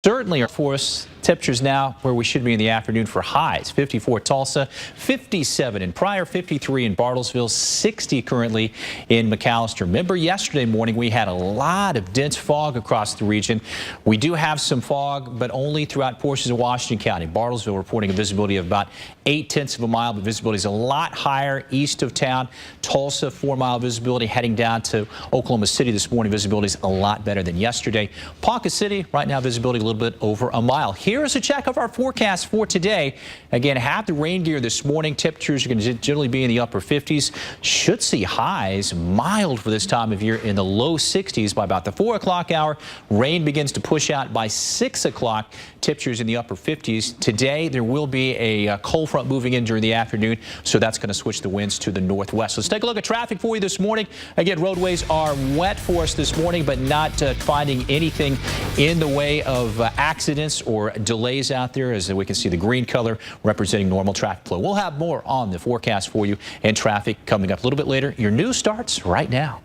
Certainly are for us. Temperatures now where we should be in the afternoon for highs. 54 Tulsa, 57 in Pryor, 53 in Bartlesville, 60 currently in McAllister. Remember yesterday morning we had a lot of dense fog across the region. We do have some fog, but only throughout portions of Washington County. Bartlesville reporting a visibility of about 0.8 of a mile, but visibility is a lot higher east of town. Tulsa, 4-mile visibility heading down to Oklahoma City this morning. Visibility is a lot better than yesterday. Ponca City right now visibility a little bit over a mile. Here's a check of our forecast for today. Again, have the rain gear this morning. Temperatures are going to generally be in the upper 50s. Should see highs mild for this time of year in the low 60s by about the 4 o'clock hour. Rain begins to push out by 6 o'clock. Temperatures in the upper 50s. Today there will be a cold front moving in during the afternoon, so that's going to switch the winds to the northwest. Let's take a look at traffic for you this morning. Again, roadways are wet for us this morning, but not finding anything in the way of accidents or delays out there, as we can see the green color representing normal traffic flow. We'll have more on the forecast for you and traffic coming up a little bit later. Your news starts right now.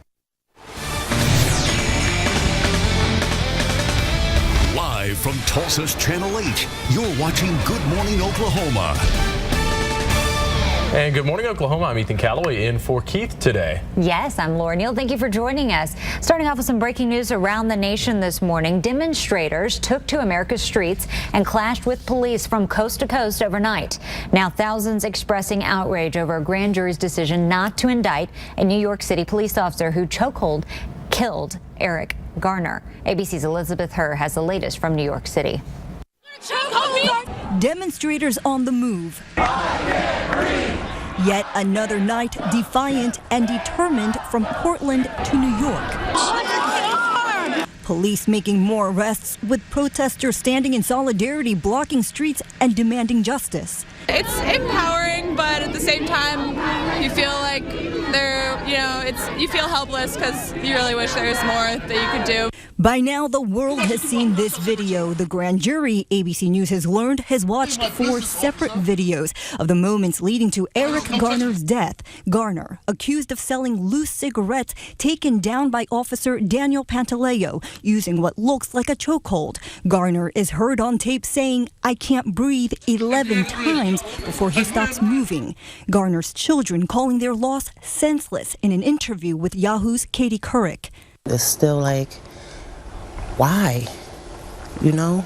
Live from Tulsa's Channel 8, you're watching Good Morning Oklahoma. And Good Morning Oklahoma, I'm Ethan Calloway in for Keith today. Yes, I'm Laura Neal. Thank you for joining us. Starting off with some breaking news around the nation this morning. Demonstrators took to America's streets and clashed with police from coast to coast overnight. Now thousands expressing outrage over a grand jury's decision not to indict a New York City police officer who killed Eric Garner. ABC's Elizabeth Herr has the latest from New York City. Demonstrators on the move. Yet another night defiant and determined from Portland to New York. Police making more arrests, with protesters standing in solidarity, blocking streets and demanding justice. It's empowering, but at the same time, you feel like you feel helpless because you really wish there was more that you could do. By now, the world has seen this video. The grand jury, ABC News has learned, has watched 4 separate videos of the moments leading to Eric Garner's death. Garner, accused of selling loose cigarettes, taken down by Officer Daniel Pantaleo using what looks like a chokehold. Garner is heard on tape saying, "I can't breathe," 11 times before he stops moving. Garner's children calling their loss senseless in an interview with Yahoo's Katie Couric. It's still like, why? You know,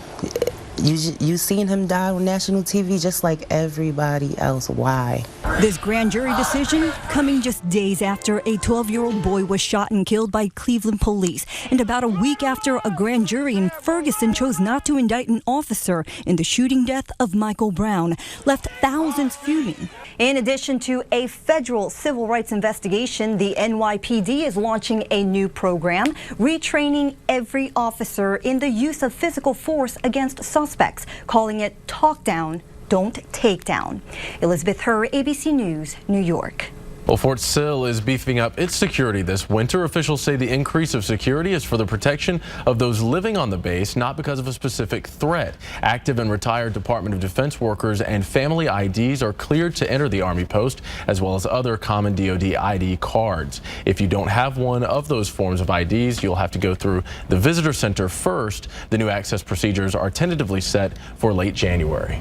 you seen him die on national TV just like everybody else. Why? This grand jury decision coming just days after a 12-year-old boy was shot and killed by Cleveland police, and about a week after a grand jury in Ferguson chose not to indict an officer in the shooting death of Michael Brown, left thousands fuming. In addition to a federal civil rights investigation, the NYPD is launching a new program, retraining every officer in the use of physical force against suspects, calling it Talk Down, Don't Take Down. Elizabeth Herr, ABC News, New York. Well, Fort Sill is beefing up its security this winter. Officials say the increase of security is for the protection of those living on the base, not because of a specific threat. Active and retired Department of Defense workers and family IDs are cleared to enter the Army post, as well as other common DoD ID cards. If you don't have one of those forms of IDs, you'll have to go through the visitor center first. The new access procedures are tentatively set for late January.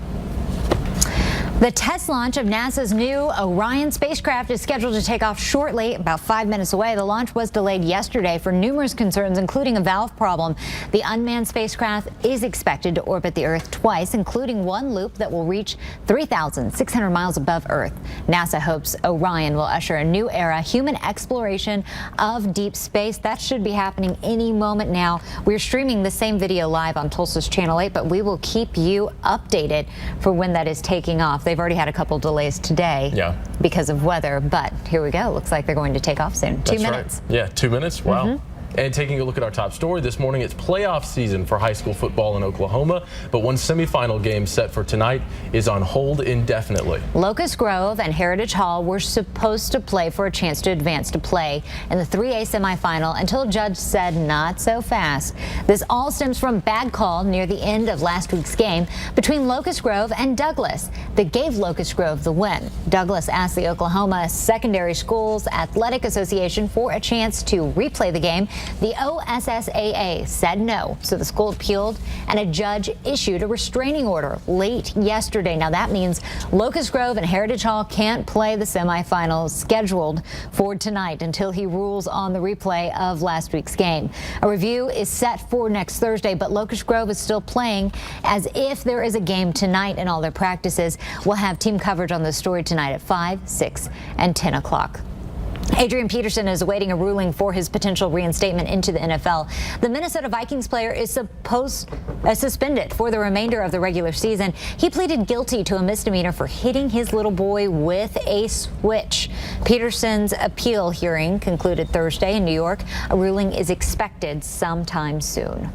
The test launch of NASA's new Orion spacecraft is scheduled to take off shortly, about 5 minutes away. The launch was delayed yesterday for numerous concerns, including a valve problem. The unmanned spacecraft is expected to orbit the Earth twice, including one loop that will reach 3,600 miles above Earth. NASA hopes Orion will usher a new era, human exploration of deep space. That should be happening any moment now. We're streaming the same video live on Tulsa's Channel 8, but we will keep you updated for when that is taking off. They've already had a couple delays today because of weather, but here we go. Looks like they're going to take off soon. That's 2 minutes. Right. Yeah, 2 minutes. Wow. And taking a look at our top story this morning, it's playoff season for high school football in Oklahoma, but one semifinal game set for tonight is on hold indefinitely. Locust Grove and Heritage Hall were supposed to play for a chance to advance to play in the 3A semifinal until a judge said not so fast. This all stems from a bad call near the end of last week's game between Locust Grove and Douglas that gave Locust Grove the win. Douglas asked the Oklahoma Secondary Schools Athletic Association for a chance to replay the game. The OSSAA said no, so the school appealed, and a judge issued a restraining order late yesterday. Now that means Locust Grove and Heritage Hall can't play the semifinals scheduled for tonight until he rules on the replay of last week's game. A review is set for next Thursday, but Locust Grove is still playing as if there is a game tonight in all their practices. We'll have team coverage on this story tonight at 5, 6, and 10 o'clock. Adrian Peterson is awaiting a ruling for his potential reinstatement into the NFL. The Minnesota Vikings player is suspended for the remainder of the regular season. He pleaded guilty to a misdemeanor for hitting his little boy with a switch. Peterson's appeal hearing concluded Thursday in New York. A ruling is expected sometime soon.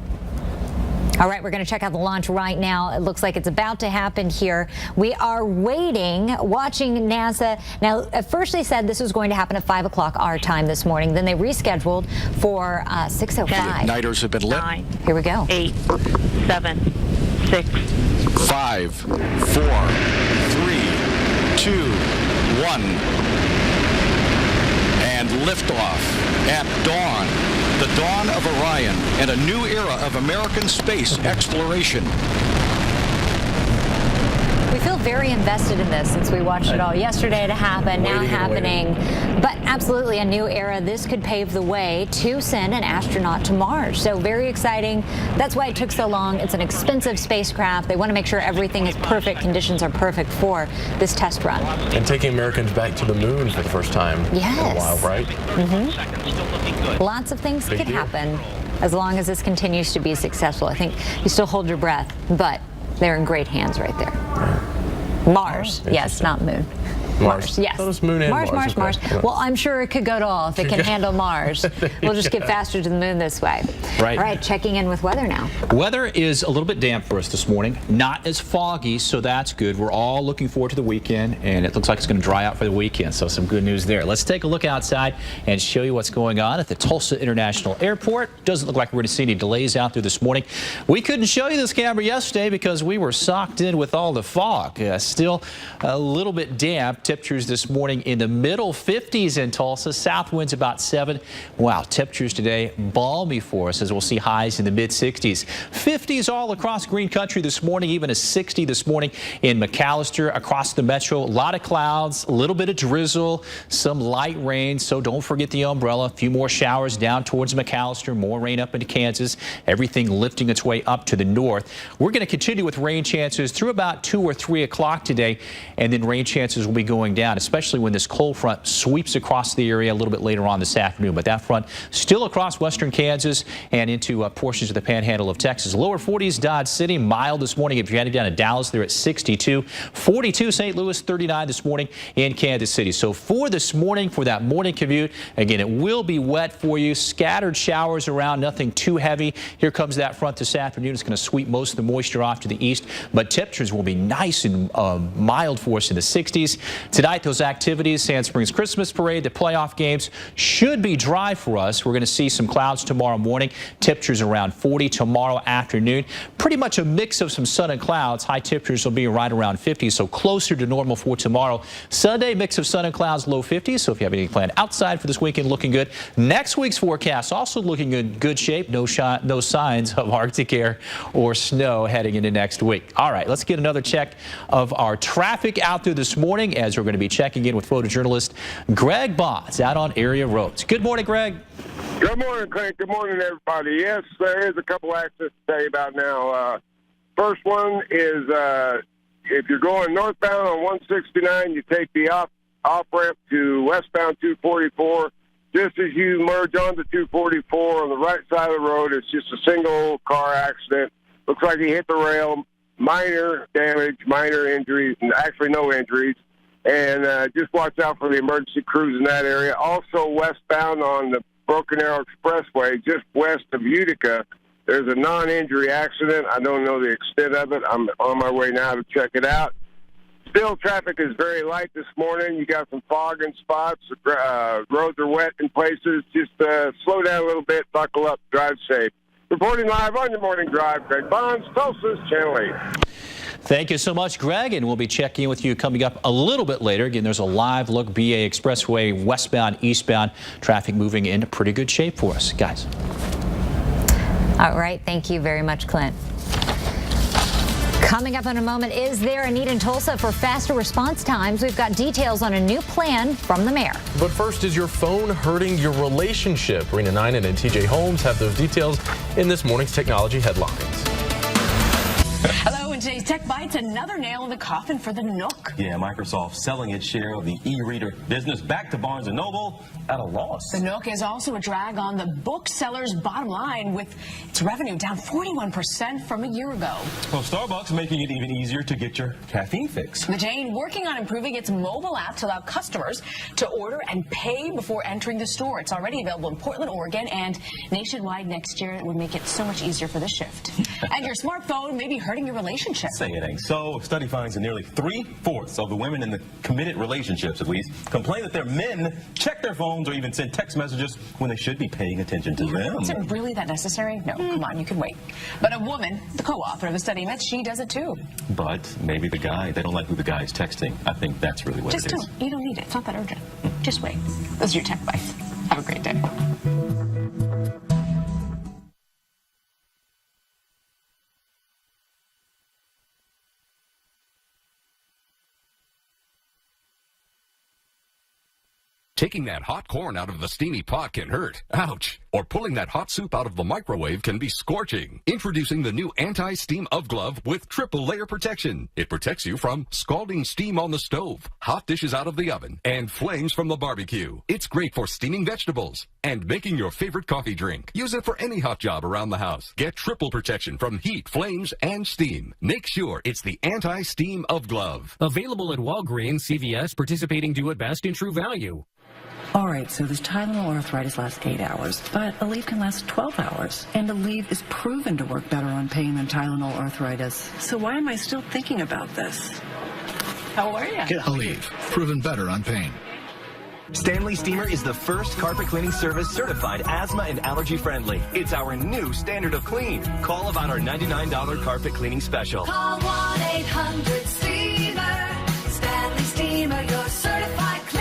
All right, we're going to check out the launch right now. It looks like it's about to happen here. We are waiting, watching NASA. Now, at first they said this was going to happen at 5 o'clock our time this morning. Then they rescheduled for 6:05. Igniters have been lit. 9, Here we go. 8, 7, 6, 5, 4, 3, 2, 1. And liftoff at dawn. The dawn of Orion and a new era of American space exploration. We feel very invested in this since we watched it all yesterday to happen, now happening. But absolutely a new era. This could pave the way to send an astronaut to Mars. So very exciting. That's why it took so long. It's an expensive spacecraft. They want to make sure everything is perfect. Conditions are perfect for this test run. And taking Americans back to the moon for the first time in a while, right? Mm-hmm. Lots of things could happen as long as this continues to be successful. I think you still hold your breath, but they're in great hands right there. Mars, yes, not moon. Mars, yes. So it's moon and Mars. Okay. Well, I'm sure it could go to all if it can handle Mars. We'll just get faster to the moon this way. Right. All right, checking in with weather now. Weather is a little bit damp for us this morning. Not as foggy, so that's good. We're all looking forward to the weekend, and it looks like it's going to dry out for the weekend, so some good news there. Let's take a look outside and show you what's going on at the Tulsa International Airport. Doesn't look like we're going to see any delays out there this morning. We couldn't show you this camera yesterday because we were socked in with all the fog. Still a little bit damp. Temperatures this morning in the middle 50s in Tulsa. South winds about 7. Wow, temperatures today balmy for us as we'll see highs in the mid 60s. 50s all across Green Country this morning, even a 60 this morning in McAllister. Across the metro, a lot of clouds, a little bit of drizzle, some light rain, so don't forget the umbrella. A few more showers down towards McAllister, more rain up into Kansas. Everything lifting its way up to the north. We're going to continue with rain chances through about 2 or 3 o'clock today, and then rain chances will be going down, especially when this cold front sweeps across the area a little bit later on this afternoon. But that front still across western Kansas and into portions of the panhandle of Texas. Lower 40s, Dodge City, mild this morning. If you're heading down to Dallas, they're at 62. 42 St. Louis, 39 this morning in Kansas City. So for this morning, for that morning commute, again, it will be wet for you. Scattered showers around, nothing too heavy. Here comes that front this afternoon. It's going to sweep most of the moisture off to the east, but temperatures will be nice and mild for us in the 60s. Tonight, those activities, Sand Springs Christmas Parade, the playoff games should be dry for us. We're going to see some clouds tomorrow morning. Temperatures around 40 tomorrow afternoon. Pretty much a mix of some sun and clouds. High temperatures will be right around 50, so closer to normal for tomorrow. Sunday, mix of sun and clouds, low 50s. So if you have anything planned outside for this weekend, looking good. Next week's forecast also looking in good shape. No signs of Arctic air or snow heading into next week. All right, let's get another check of our traffic out there this morning as we're going to be checking in with photojournalist Greg Bonds out on area roads. Good morning, Greg. Good morning, Clint. Good morning, everybody. Yes, there is a couple accidents to tell you about now. First one is if you're going northbound on 169, you take the off-ramp to westbound 244. Just as you merge onto 244 on the right side of the road, it's just a single car accident. Looks like he hit the rail. Minor damage, minor injuries, and actually no injuries. And just watch out for the emergency crews in that area. Also westbound on the Broken Arrow Expressway, just west of Utica, there's a non-injury accident. I don't know the extent of it. I'm on my way now to check it out. Still, traffic is very light this morning. You got some fog in spots. Roads are wet in places. Just slow down a little bit, buckle up, drive safe. Reporting live on your morning drive, Greg Bonds, Tulsa's Channel 8. Thank you so much, Greg, and we'll be checking in with you coming up a little bit later. Again, there's a live look, BA Expressway, westbound, eastbound, traffic moving in pretty good shape for us, guys. All right, thank you very much, Clint. Coming up in a moment, is there a need in Tulsa for faster response times? We've got details on a new plan from the mayor. But first, is your phone hurting your relationship? Rena Ninen and TJ Holmes have those details in this morning's technology headlines. Hello, in today's Tech Bites, another nail in the coffin for the Nook. Yeah, Microsoft selling its share of the e-reader business back to Barnes & Noble at a loss. The Nook is also a drag on the bookseller's bottom line, with its revenue down 41% from a year ago. Well, Starbucks making it even easier to get your caffeine fix. The chain working on improving its mobile app to allow customers to order and pay before entering the store. It's already available in Portland, Oregon, and nationwide next year. It would make it so much easier for this shift. And your smartphone may be hurting your relationship. Say it ain't so. A study finds that nearly 3/4 of the women in the committed relationships, at least, complain that their men check their phones or even send text messages when they should be paying attention to them. Is it really that necessary? No, come on, you can wait. But a woman, the co-author of the study, admits she does it too. But maybe the guy, they don't like who the guy is texting. I think that's really what Just it is. don't. You don't need it. It's not that urgent. Just wait. Those are your Tech Bites. Have a great day. Taking that hot corn out of the steamy pot can hurt. Ouch. Or pulling that hot soup out of the microwave can be scorching. Introducing the new anti-steam UV glove with triple layer protection. It protects you from scalding steam on the stove, hot dishes out of the oven, and flames from the barbecue. It's great for steaming vegetables and making your favorite coffee drink. Use it for any hot job around the house. Get triple protection from heat, flames, and steam. Make sure it's the anti-steam UV glove. Available at Walgreens, CVS, participating Do It Best, in True Value. All right, so this Tylenol arthritis lasts 8 hours, but Aleve can last 12 hours. And Aleve is proven to work better on pain than Tylenol arthritis. So why am I still thinking about this? How are you? Get Aleve, proven better on pain. Stanley Steamer is the first carpet cleaning service certified asthma and allergy friendly. It's our new standard of clean. Call about our $99 carpet cleaning special. Call 1-800-STEAMER. Stanley Steamer, your certified cleaner.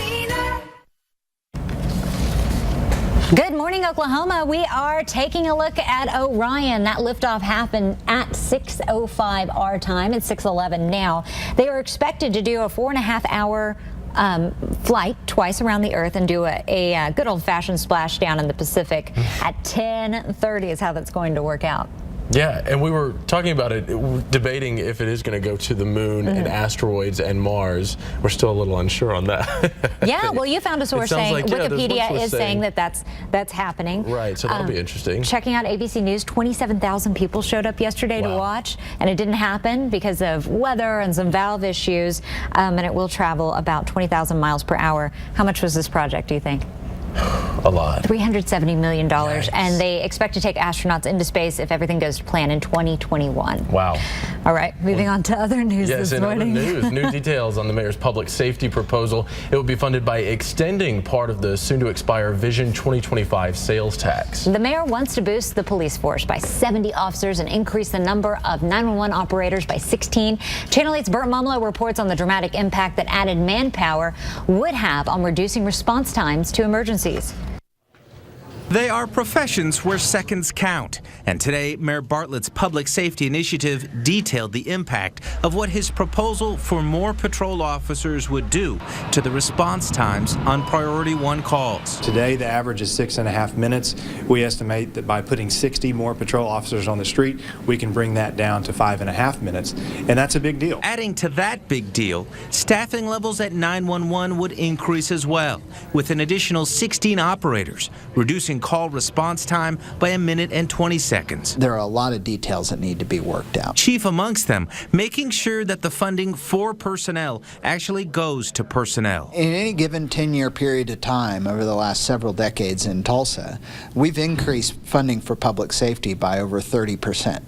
Good morning, Oklahoma. We are taking a look at Orion. That liftoff happened at 6:05 our time. It's 6:11 now. They are expected to do a 4.5-hour flight twice around the Earth and do a good old-fashioned splashdown in the Pacific at 10:30 is how that's going to work out. Yeah, and we were talking about it, debating if it is going to go to the moon and asteroids and Mars. We're still a little unsure on that. Yeah, well, you found a source saying, like, Wikipedia is saying that that's happening. Right, so that'll be interesting. Checking out ABC News, 27,000 people showed up yesterday to watch, and it didn't happen because of weather and some valve issues, and it will travel about 20,000 miles per hour. How much was this project, do you think? A lot. $370 million, Yikes. and they expect to take astronauts into space if everything goes to plan in 2021. Wow. All right, moving on to other news this morning. Yes, in other news, new details on the mayor's public safety proposal. It will be funded by extending part of the soon-to-expire Vision 2025 sales tax. The mayor wants to boost the police force by 70 officers and increase the number of 911 operators by 16. Channel 8's Bert Mumlo reports on the dramatic impact that added manpower would have on reducing response times to emergencies. They are professions where seconds count, and today Mayor Bartlett's public safety initiative detailed the impact of what his proposal for more patrol officers would do to the response times on Priority 1 calls. Today the average is 6.5 minutes. We estimate that by putting 60 more patrol officers on the street, we can bring that down to 5.5 minutes, and that's a big deal. Adding to that big deal, staffing levels at 911 would increase as well, with an additional 16 operators, reducing call response time by 1 minute and 20 seconds. There are a lot of details that need to be worked out. Chief amongst them, making sure that the funding for personnel actually goes to personnel. In any given 10-year period of time over the last several decades in Tulsa, we've increased funding for public safety by over 30%.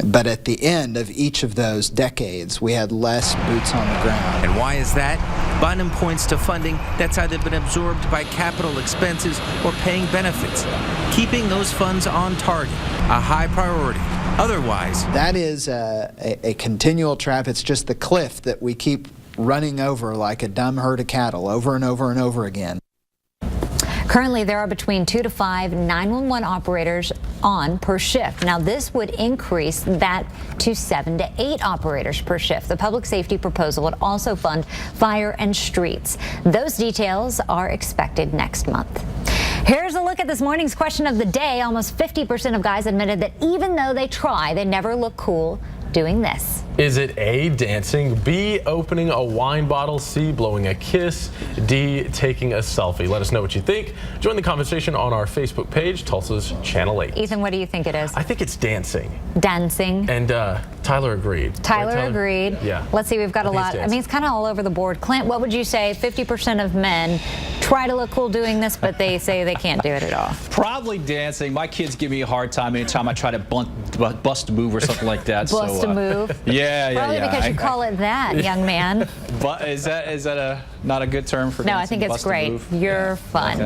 But at the end of each of those decades, we had less boots on the ground. And why is that? Bynum points to funding that's either been absorbed by capital expenses or paying benefits. Keeping those funds on target, a high priority. Otherwise, that is a continual trap. It's just the cliff that we keep running over like a dumb herd of cattle over and over and over again. Currently, there are between 2 to 5 911 operators on per shift. Now, this would increase that to 7 to 8 operators per shift. The public safety proposal would also fund fire and streets. Those details are expected next month. Here's a look at this morning's question of the day. Almost 50% of guys admitted that even though they try, they never look cool doing this. Is it A, dancing, B, opening a wine bottle, C, blowing a kiss, D, taking a selfie? Let us know what you think. Join the conversation on our Facebook page, Tulsa's Channel 8. Ethan, what do you think it is? I think it's dancing. Dancing. And Tyler agreed. Tyler agreed. Yeah. Let's see, we've got a lot. I mean, it's kind of all over the board. Clint, what would you say 50% of men try to look cool doing this, but they say they can't do it at all? Probably dancing. My kids give me a hard time anytime I try to bust a move or something like that. Bust a move? Yeah. Probably because you call it that, young man. But is that not a good term for dancing? No, I think it's great. You're fun.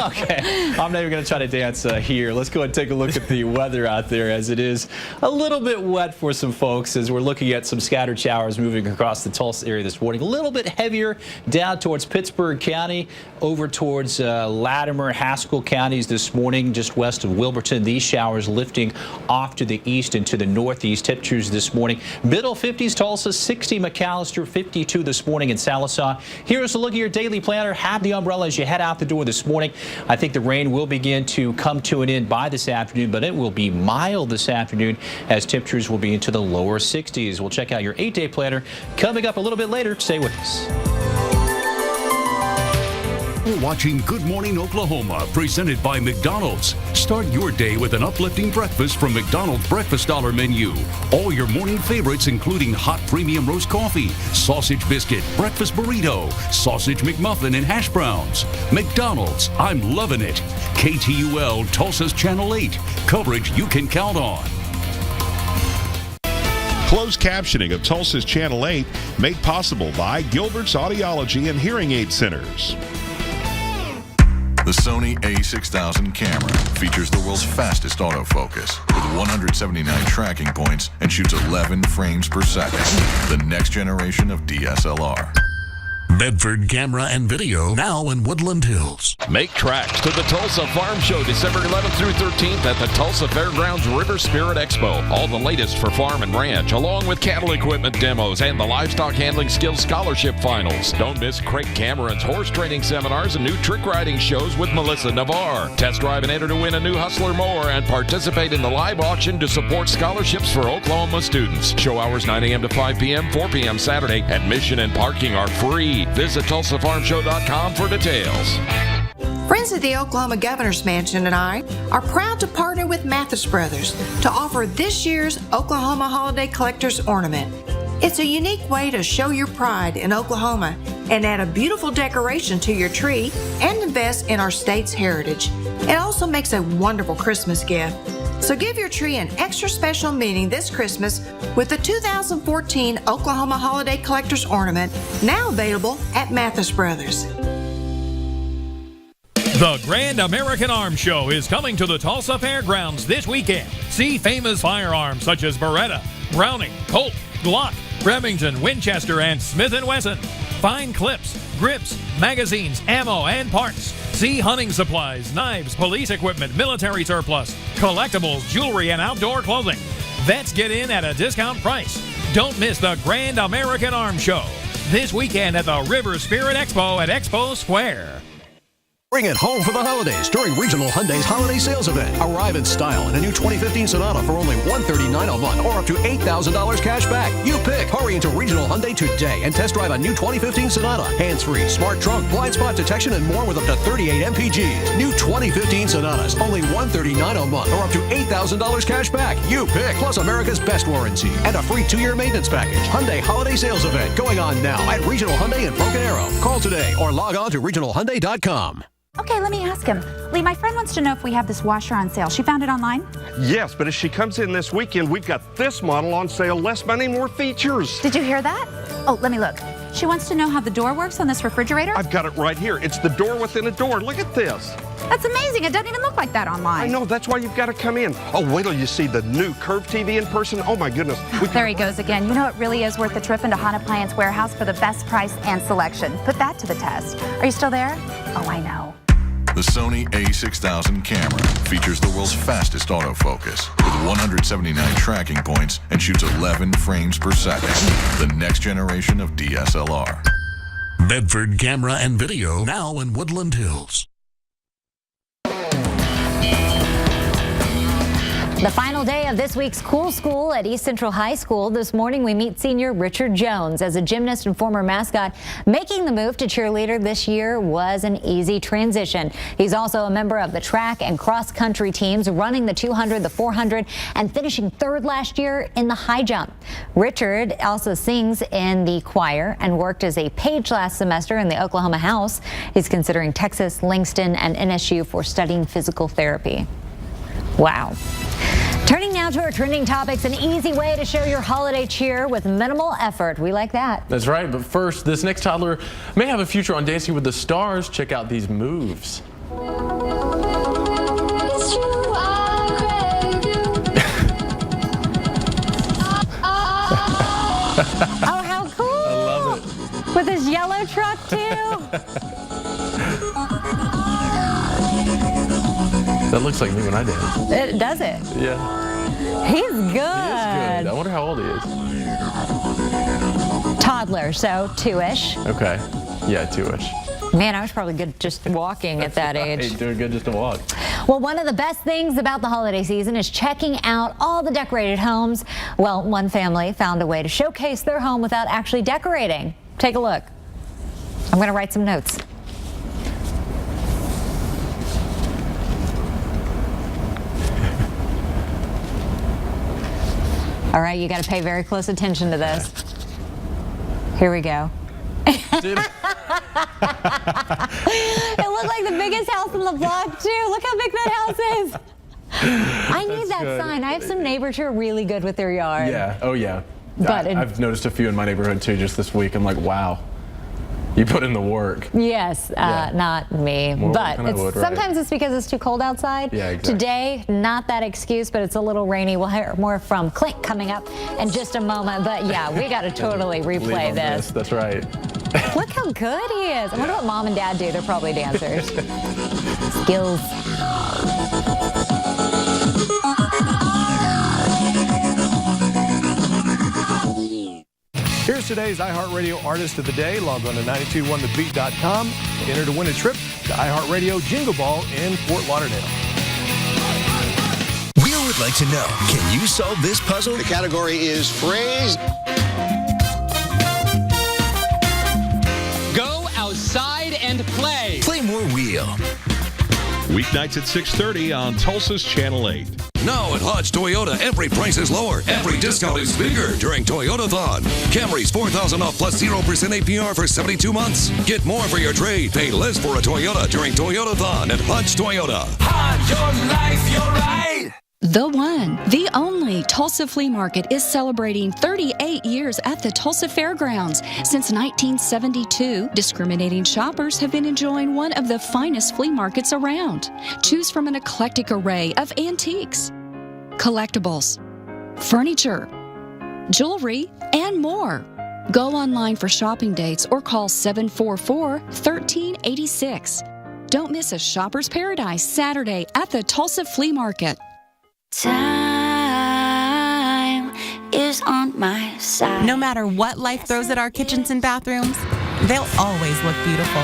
Okay. I'm not even going to try to dance here. Let's go and take a look at the weather out there, as it is a little bit wet for some folks as we're looking at some scattered showers moving across the Tulsa area this morning. A little bit heavier down towards Pittsburgh County, over towards Latimer, Haskell counties this morning, just west of Wilburton. These showers lifting off to the east and to the northeast. Temperatures this morning, middle 50s, Tulsa, 60 McAllister, 52 this morning in Sallisaw. Here's a look at your daily planner. Have the umbrella as you head out the door this morning. I think the rain will begin to come to an end by this afternoon, but it will be mild this afternoon as temperatures will be into the lower 60s. We'll check out your 8-day planner coming up a little bit later. Stay with us. You're watching Good Morning Oklahoma, presented by McDonald's. Start your day with an uplifting breakfast from McDonald's Breakfast Dollar menu. All your morning favorites, including hot premium roast coffee, sausage biscuit, breakfast burrito, sausage McMuffin, and hash browns. McDonald's, I'm loving it. KTUL, Tulsa's Channel 8. Coverage you can count on. Closed captioning of Tulsa's Channel 8 made possible by Gilbert's Audiology and Hearing Aid Centers. The Sony a6000 camera features the world's fastest autofocus with 179 tracking points and shoots 11 frames per second. The next generation of DSLR. Bedford Camera and Video, now in Woodland Hills. Make tracks to the Tulsa Farm Show December 11th through 13th at the Tulsa Fairgrounds River Spirit Expo. All the latest for farm and ranch, along with cattle equipment demos and the Livestock Handling Skills Scholarship Finals. Don't miss Craig Cameron's horse training seminars and new trick riding shows with Melissa Navarre. Test drive and enter to win a new Hustler mower and participate in the live auction to support scholarships for Oklahoma students. Show hours 9 a.m. to 5 p.m., 4 p.m. Saturday. Admission and parking are free. Visit TulsaFarmShow.com for details. Friends of the Oklahoma Governor's Mansion and I are proud to partner with Mathis Brothers to offer this year's Oklahoma Holiday Collector's Ornament. It's a unique way to show your pride in Oklahoma and add a beautiful decoration to your tree and invest in our state's heritage. It also makes a wonderful Christmas gift. So give your tree an extra special meaning this Christmas with the 2014 Oklahoma Holiday Collector's Ornament, now available at Mathis Brothers. The Grand American Arms Show is coming to the Tulsa Fairgrounds this weekend. See famous firearms such as Beretta, Browning, Colt, Glock, Remington, Winchester, and Smith & Wesson. Find clips, grips, magazines, ammo, and parts. See hunting supplies, knives, police equipment, military surplus, collectibles, jewelry, and outdoor clothing. Vets get in at a discount price. Don't miss the Grand American Arms Show this weekend at the River Spirit Expo at Expo Square. Bring it home for the holidays during Regional Hyundai's holiday sales event. Arrive in style in a new 2015 Sonata for only $139 a month or up to $8,000 cash back. You pick. Hurry into Regional Hyundai today and test drive a new 2015 Sonata. Hands-free, smart trunk, blind spot detection, and more with up to 38 MPGs. New 2015 Sonatas, only $139 a month or up to $8,000 cash back. You pick. Plus America's best warranty and a free 2-year maintenance package. Hyundai holiday sales event going on now at Regional Hyundai in Broken Arrow. Call today or log on to regionalhyundai.com. Okay, let me ask him. Lee, my friend wants to know if we have this washer on sale. She found it online? Yes, but if she comes in this weekend, we've got this model on sale. Less money, more features. Did you hear that? Oh, let me look. She wants to know how the door works on this refrigerator? I've got it right here. It's the door within a door. Look at this. That's amazing. It doesn't even look like that online. I know. That's why you've got to come in. Oh, wait till you see the new Curve TV in person. Oh, my goodness. There he goes again. You know, it really is worth the trip into Hahn Appliance Warehouse for the best price and selection. Put that to the test. Are you still there? Oh, I know. The Sony a6000 camera features the world's fastest autofocus with 179 tracking points and shoots 11 frames per second. The next generation of DSLR. Bedford Camera and Video, now in Woodland Hills. The final day of this week's Cool School at East Central High School. This morning we meet senior Richard Jones. As a gymnast and former mascot, making the move to cheerleader this year was an easy transition. He's also a member of the track and cross country teams, running the 200, the 400, and finishing third last year in the high jump. Richard also sings in the choir and worked as a page last semester in the Oklahoma House. He's considering Texas, Langston, and NSU for studying physical therapy. Wow. Turning now to our trending topics, an easy way to show your holiday cheer with minimal effort. We like that. That's right, but first, this next toddler may have a future on Dancing with the Stars. Check out these moves. Oh, how cool. I love it. With his yellow truck, too. That looks like me when I dance. It does it. Yeah. He's good. He is good. I wonder how old he is. Toddler, so 2-ish. Okay. Yeah, 2-ish. Man, I was probably good just walking at that age. Doing good just to walk. Well, one of the best things about the holiday season is checking out all the decorated homes. Well, one family found a way to showcase their home without actually decorating. Take a look. I'm going to write some notes. All right, you got to pay very close attention to this. Here we go. It looked like the biggest house in the block, too. Look how big that house is. I need that good. sign. I have some neighbors who are really good with their yard. Yeah. Oh, yeah. But I've noticed a few in my neighborhood, too, just this week. I'm like, wow. You put in the work. Yes, not me. But sometimes it's because it's too cold outside. Yeah, exactly. Today, not that excuse, but it's a little rainy. We'll hear more from Clint coming up in just a moment. But yeah, we got to totally replay this. That's right. Look how good he is. I wonder what mom and dad do. They're probably dancers. Skills. Here's today's iHeartRadio Artist of the Day. Log on to 921thebeat.com. Enter to win a trip to iHeartRadio Jingle Ball in Fort Lauderdale. We would like to know, can you solve this puzzle? The category is phrase. Go outside and play. Play more wheel. Weeknights at 6:30 on Tulsa's Channel 8. Now at Hodge Toyota, every price is lower. Every discount is bigger during Toyota-thon. Camrys, $4,000 off plus 0% APR for 72 months. Get more for your trade. Pay less for a Toyota during Toyota-thon at Hodge Toyota. Hodge, your life, your ride. The one, the only Tulsa Flea Market is celebrating 38 years at the Tulsa Fairgrounds. Since 1972, discriminating shoppers have been enjoying one of the finest flea markets around. Choose from an eclectic array of antiques, collectibles, furniture, jewelry, and more. Go online for shopping dates or call 744-1386. Don't miss a shopper's paradise Saturday at the Tulsa Flea Market. Time is on my side. No matter what life throws at our kitchens and bathrooms, they'll always look beautiful.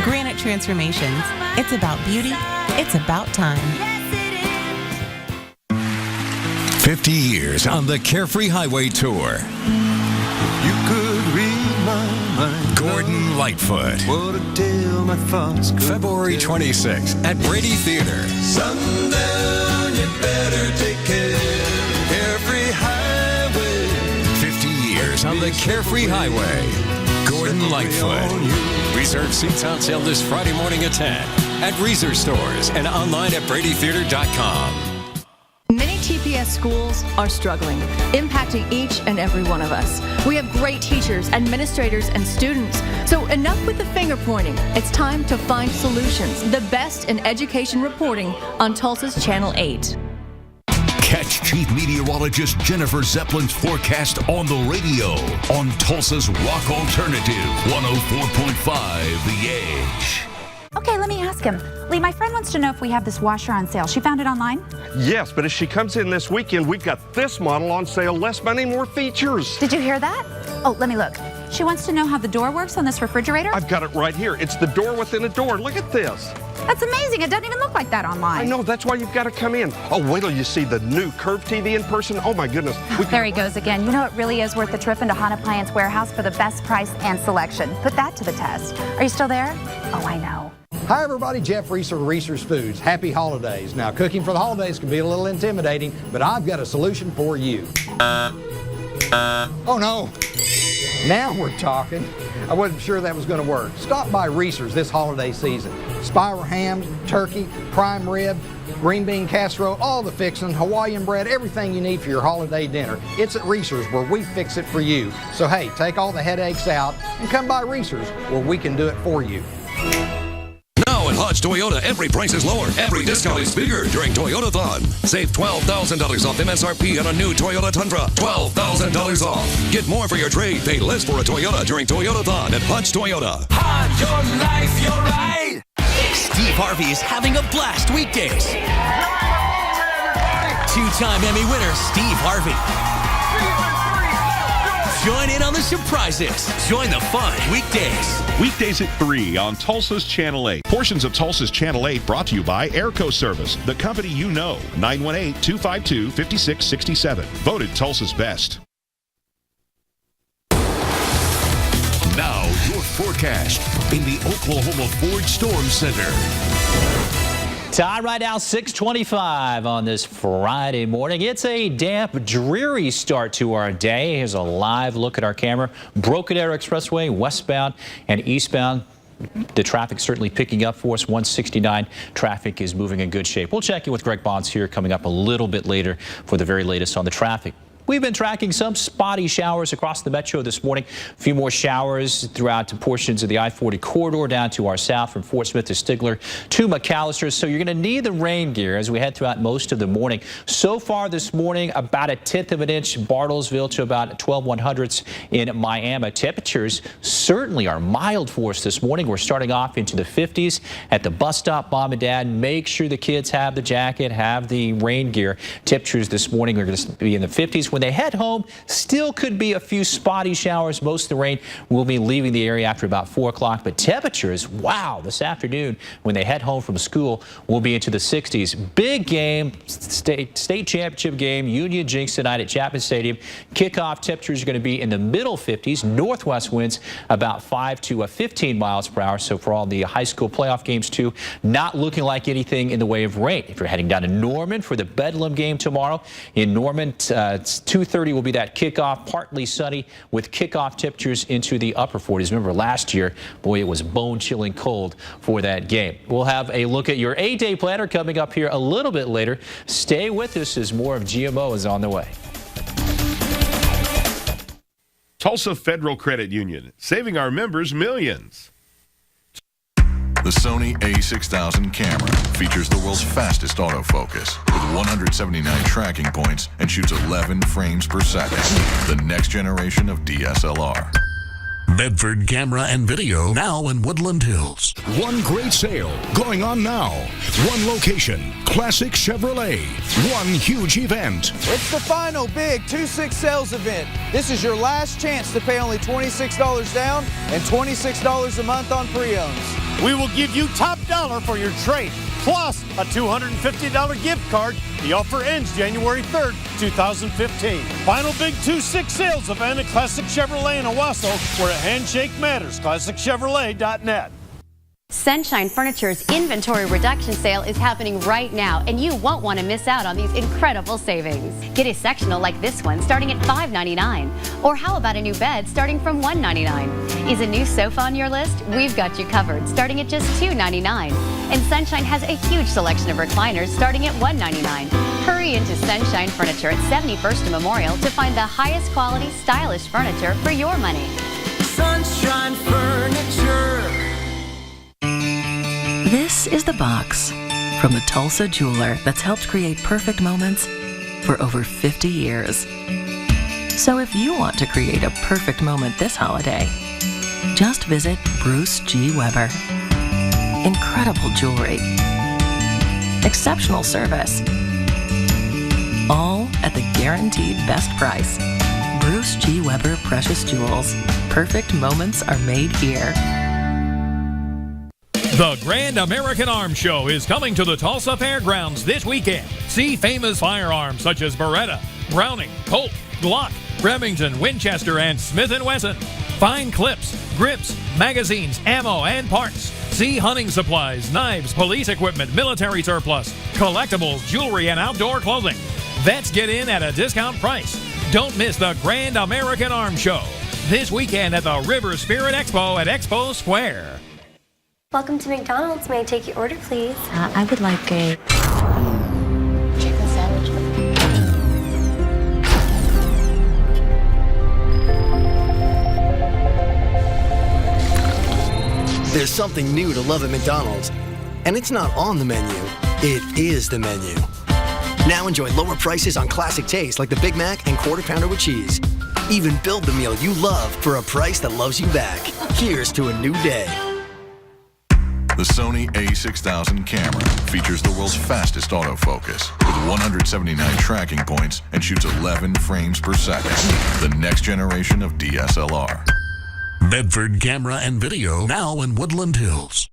Granite Transformations. It's about beauty. It's about time. 50 years on the Carefree Highway Tour. You could read my mind. Gordon Lightfoot. What a tale my thoughts could February 26th at Brady Theater. Sundown, you better take care. Carefree Highway. 50 years on the Carefree Highway. Gordon Lightfoot. Reserve seats on sale this Friday morning at 10. at Reeser stores and online at BradyTheater.com. Many TPS schools are struggling, impacting each and every one of us. We have great teachers, administrators, and students. So enough with the finger pointing. It's time to find solutions. The best in education reporting on Tulsa's Channel 8. Catch Chief Meteorologist Jennifer Zeppelin's forecast on the radio on Tulsa's Rock Alternative 104.5 The Edge. Okay, let me ask him. Lee, my friend wants to know if we have this washer on sale. She found it online? Yes, but if she comes in this weekend, we've got this model on sale. Less money, more features. Did you hear that? Oh, let me look. She wants to know how the door works on this refrigerator? I've got it right here. It's the door within a door. Look at this. That's amazing. It doesn't even look like that online. I know. That's why you've got to come in. Oh, wait till you see the new Curve TV in person. Oh, my goodness. There he goes again. You know, it really is worth the trip into Hahn Appliance Warehouse for the best price and selection. Put that to the test. Are you still there? Oh, I know. Hi everybody, Jeff Reeser, Reeser's Foods. Happy holidays. Now cooking for the holidays can be a little intimidating, but I've got a solution for you. Oh no, now we're talking. I wasn't sure that was going to work. Stop by Reeser's this holiday season. Spiral hams, turkey, prime rib, green bean casserole, all the fixin', Hawaiian bread, everything you need for your holiday dinner. It's at Reeser's where we fix it for you. So hey, take all the headaches out and come by Reeser's where we can do it for you. Now at Hodge Toyota, every price is lower. Every discount is bigger during Toyotathon. Save $12,000 off MSRP on a new Toyota Tundra. $12,000 off. Get more for your trade. Pay less for a Toyota during Toyotathon at Hodge Toyota. Hodge, your life, your ride. Steve Harvey is having a blast weekdays. Two-time Emmy winner, Steve Harvey. Join in on the surprises. Join the fun weekdays. Weekdays at 3 on Tulsa's Channel 8. Portions of Tulsa's Channel 8 brought to you by Airco Service, the company you know. 918-252-5667. Voted Tulsa's best. Now, your forecast in the Oklahoma Ford Storm Center. Time right now, 6:25 on this Friday morning. It's a damp, dreary start to our day. Here's a live look at our camera. Broken Arrow Expressway, westbound and eastbound. The traffic certainly picking up for us. 169 traffic is moving in good shape. We'll check in with Greg Bonds here coming up a little bit later for the very latest on the traffic. We've been tracking some spotty showers across the metro this morning. A few more showers throughout portions of the I-40 corridor down to our south from Fort Smith to Stigler to McAllister. So you're going to need the rain gear as we head throughout most of the morning. So far this morning, about 1/10 of an inch Bartlesville to about 12/100ths in Miami. Temperatures certainly are mild for us this morning. We're starting off into the 50s at the bus stop. Mom and Dad, make sure the kids have the jacket, have the rain gear. Temperatures this morning are going to be in the 50s. When they head home, still could be a few spotty showers. Most of the rain will be leaving the area after about 4 o'clock. But temperatures, wow, this afternoon when they head home from school will be into the 60s. Big game, state championship game, Union Jinx tonight at Chapman Stadium. Kickoff temperatures are going to be in the middle 50s. Northwest winds about 5 to 15 miles per hour. So for all the high school playoff games too, not looking like anything in the way of rain. If you're heading down to Norman for the Bedlam game tomorrow, in Norman, 2:30 will be that kickoff, partly sunny with kickoff temperatures into the upper 40s. Remember last year, boy, it was bone-chilling cold for that game. We'll have a look at your 8-day planner coming up here a little bit later. Stay with us as more of GMO is on the way. Tulsa Federal Credit Union, saving our members millions. The Sony a6000 camera features the world's fastest autofocus with 179 tracking points and shoots 11 frames per second. The next generation of DSLR. Bedford Camera and Video, now in Woodland Hills. One great sale going on now. One location, Classic Chevrolet. One huge event. It's the final big 2-6 sales event. This is your last chance to pay only $26 down and $26 a month on pre-owns. We will give you top dollar for your trade, plus a $250 gift card. The offer ends January 3rd, 2015. Final big 2-6 sales event at Classic Chevrolet in Owasso, where a handshake matters. ClassicChevrolet.net. Sunshine Furniture's inventory reduction sale is happening right now, and you won't want to miss out on these incredible savings. Get a sectional like this one starting at $5.99. Or how about a new bed starting from $1.99? Is a new sofa on your list? We've got you covered, starting at just $2.99. And Sunshine has a huge selection of recliners starting at $1.99. Hurry into Sunshine Furniture at 71st and Memorial to find the highest quality, stylish furniture for your money. Sunshine Furniture. This is the box from the Tulsa jeweler that's helped create perfect moments for over 50 years. So if you want to create a perfect moment this holiday, just visit Bruce G. Weber. Incredible jewelry, exceptional service, all at the guaranteed best price. Bruce G. Weber Precious Jewels. Perfect moments are made here. The Grand American Arms Show is coming to the Tulsa Fairgrounds this weekend. See famous firearms such as Beretta, Browning, Colt, Glock, Remington, Winchester, and Smith & Wesson. Find clips, grips, magazines, ammo, and parts. See hunting supplies, knives, police equipment, military surplus, collectibles, jewelry, and outdoor clothing. Vets get in at a discount price. Don't miss the Grand American Arms Show this weekend at the River Spirit Expo at Expo Square. Welcome to McDonald's. May I take your order, please? I would like a chicken sandwich. There's something new to love at McDonald's, and it's not on the menu, it is the menu. Now enjoy lower prices on classic tastes like the Big Mac and Quarter Pounder with cheese. Even build the meal you love for a price that loves you back. Here's to a new day. The Sony a6000 camera features the world's fastest autofocus with 179 tracking points and shoots 11 frames per second. The next generation of DSLR. Bedford Camera and Video, now in Woodland Hills.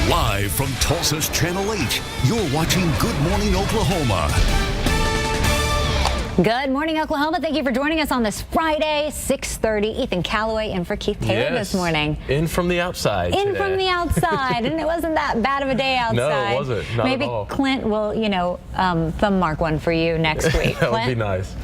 Live from Tulsa's Channel 8, you're watching Good Morning Oklahoma. Good morning, Oklahoma. Thank you for joining us on this Friday, 6:30. Ethan Calloway in for Keith Taylor this morning. In from the outside. In from the outside. And it wasn't that bad of a day outside. No, it wasn't. Not Maybe at all. Clint will, thumb mark one for you next week. That would be nice.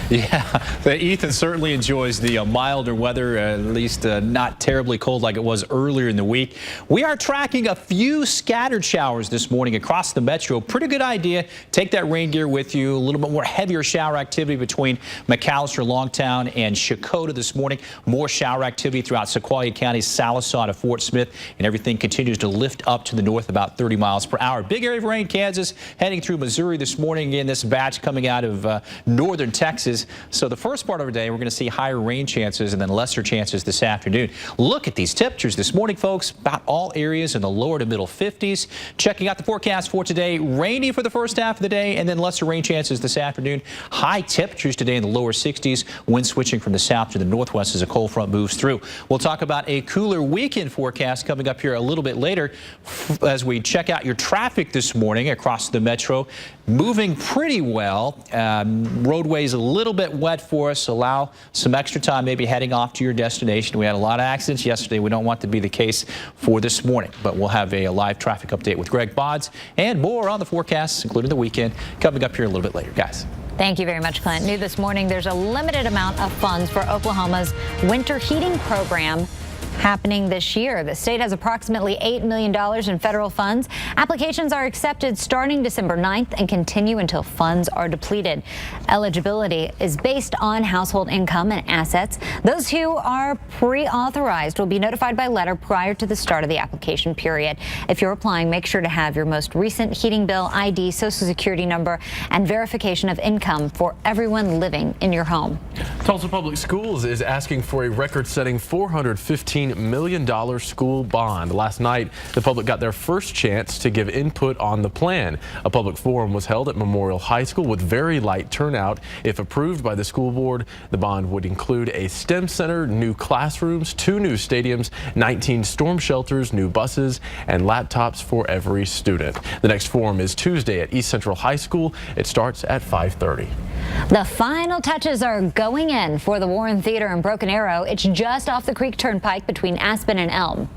Yeah, Ethan certainly enjoys the milder weather, at least not terribly cold like it was earlier in the week. We are tracking a few scattered showers this morning across the metro. Pretty good idea. Take that rain gear with you. A little bit more heavier shower activity between McAllister, Longtown, and Chakota this morning. More shower activity throughout Sequoia County, Sallisaw to Fort Smith, and everything continues to lift up to the north about 30 miles per hour. Big area of rain, Kansas, heading through Missouri this morning. Again, this batch coming out of northern Texas. So the first part of the day, we're going to see higher rain chances and then lesser chances this afternoon. Look at these temperatures this morning, folks. About all areas in the lower to middle 50s. Checking out the forecast for today. Rainy for the first half of the day and then lesser rain chances this afternoon. High temperatures today in the lower 60s. Wind switching from the south to the northwest as a cold front moves through. We'll talk about a cooler weekend forecast coming up here a little bit later as we check out your traffic this morning across the metro. Moving pretty well. Roadways a little bit wet for us. Allow some extra time maybe heading off to your destination. We had a lot of accidents yesterday. We don't want to be the case for this morning, but we'll have a live traffic update with Greg Bodds and more on the forecasts, including the weekend, coming up here a little bit later, guys. Thank you very much, Clint. New this morning, there's a limited amount of funds for Oklahoma's winter heating program happening this year. The state has approximately $8 million in federal funds. Applications are accepted starting December 9th and continue until funds are depleted. Eligibility is based on household income and assets. Those who are pre-authorized will be notified by letter prior to the start of the application period. If you're applying, make sure to have your most recent heating bill, ID, social security number, and verification of income for everyone living in your home. Tulsa Public Schools is asking for a record-setting $415 $15 million school bond. Last night, the public got their first chance to give input on the plan. A public forum was held at Memorial High School with very light turnout. If approved by the school board, the bond would include a STEM center, new classrooms, 2 new stadiums, 19 storm shelters, new buses, and laptops for every student. The next forum is Tuesday at East Central High School. It starts at 5:30. The final touches are going in for the Warren Theater in Broken Arrow. It's just off the Creek Turnpike between Aspen and Elm.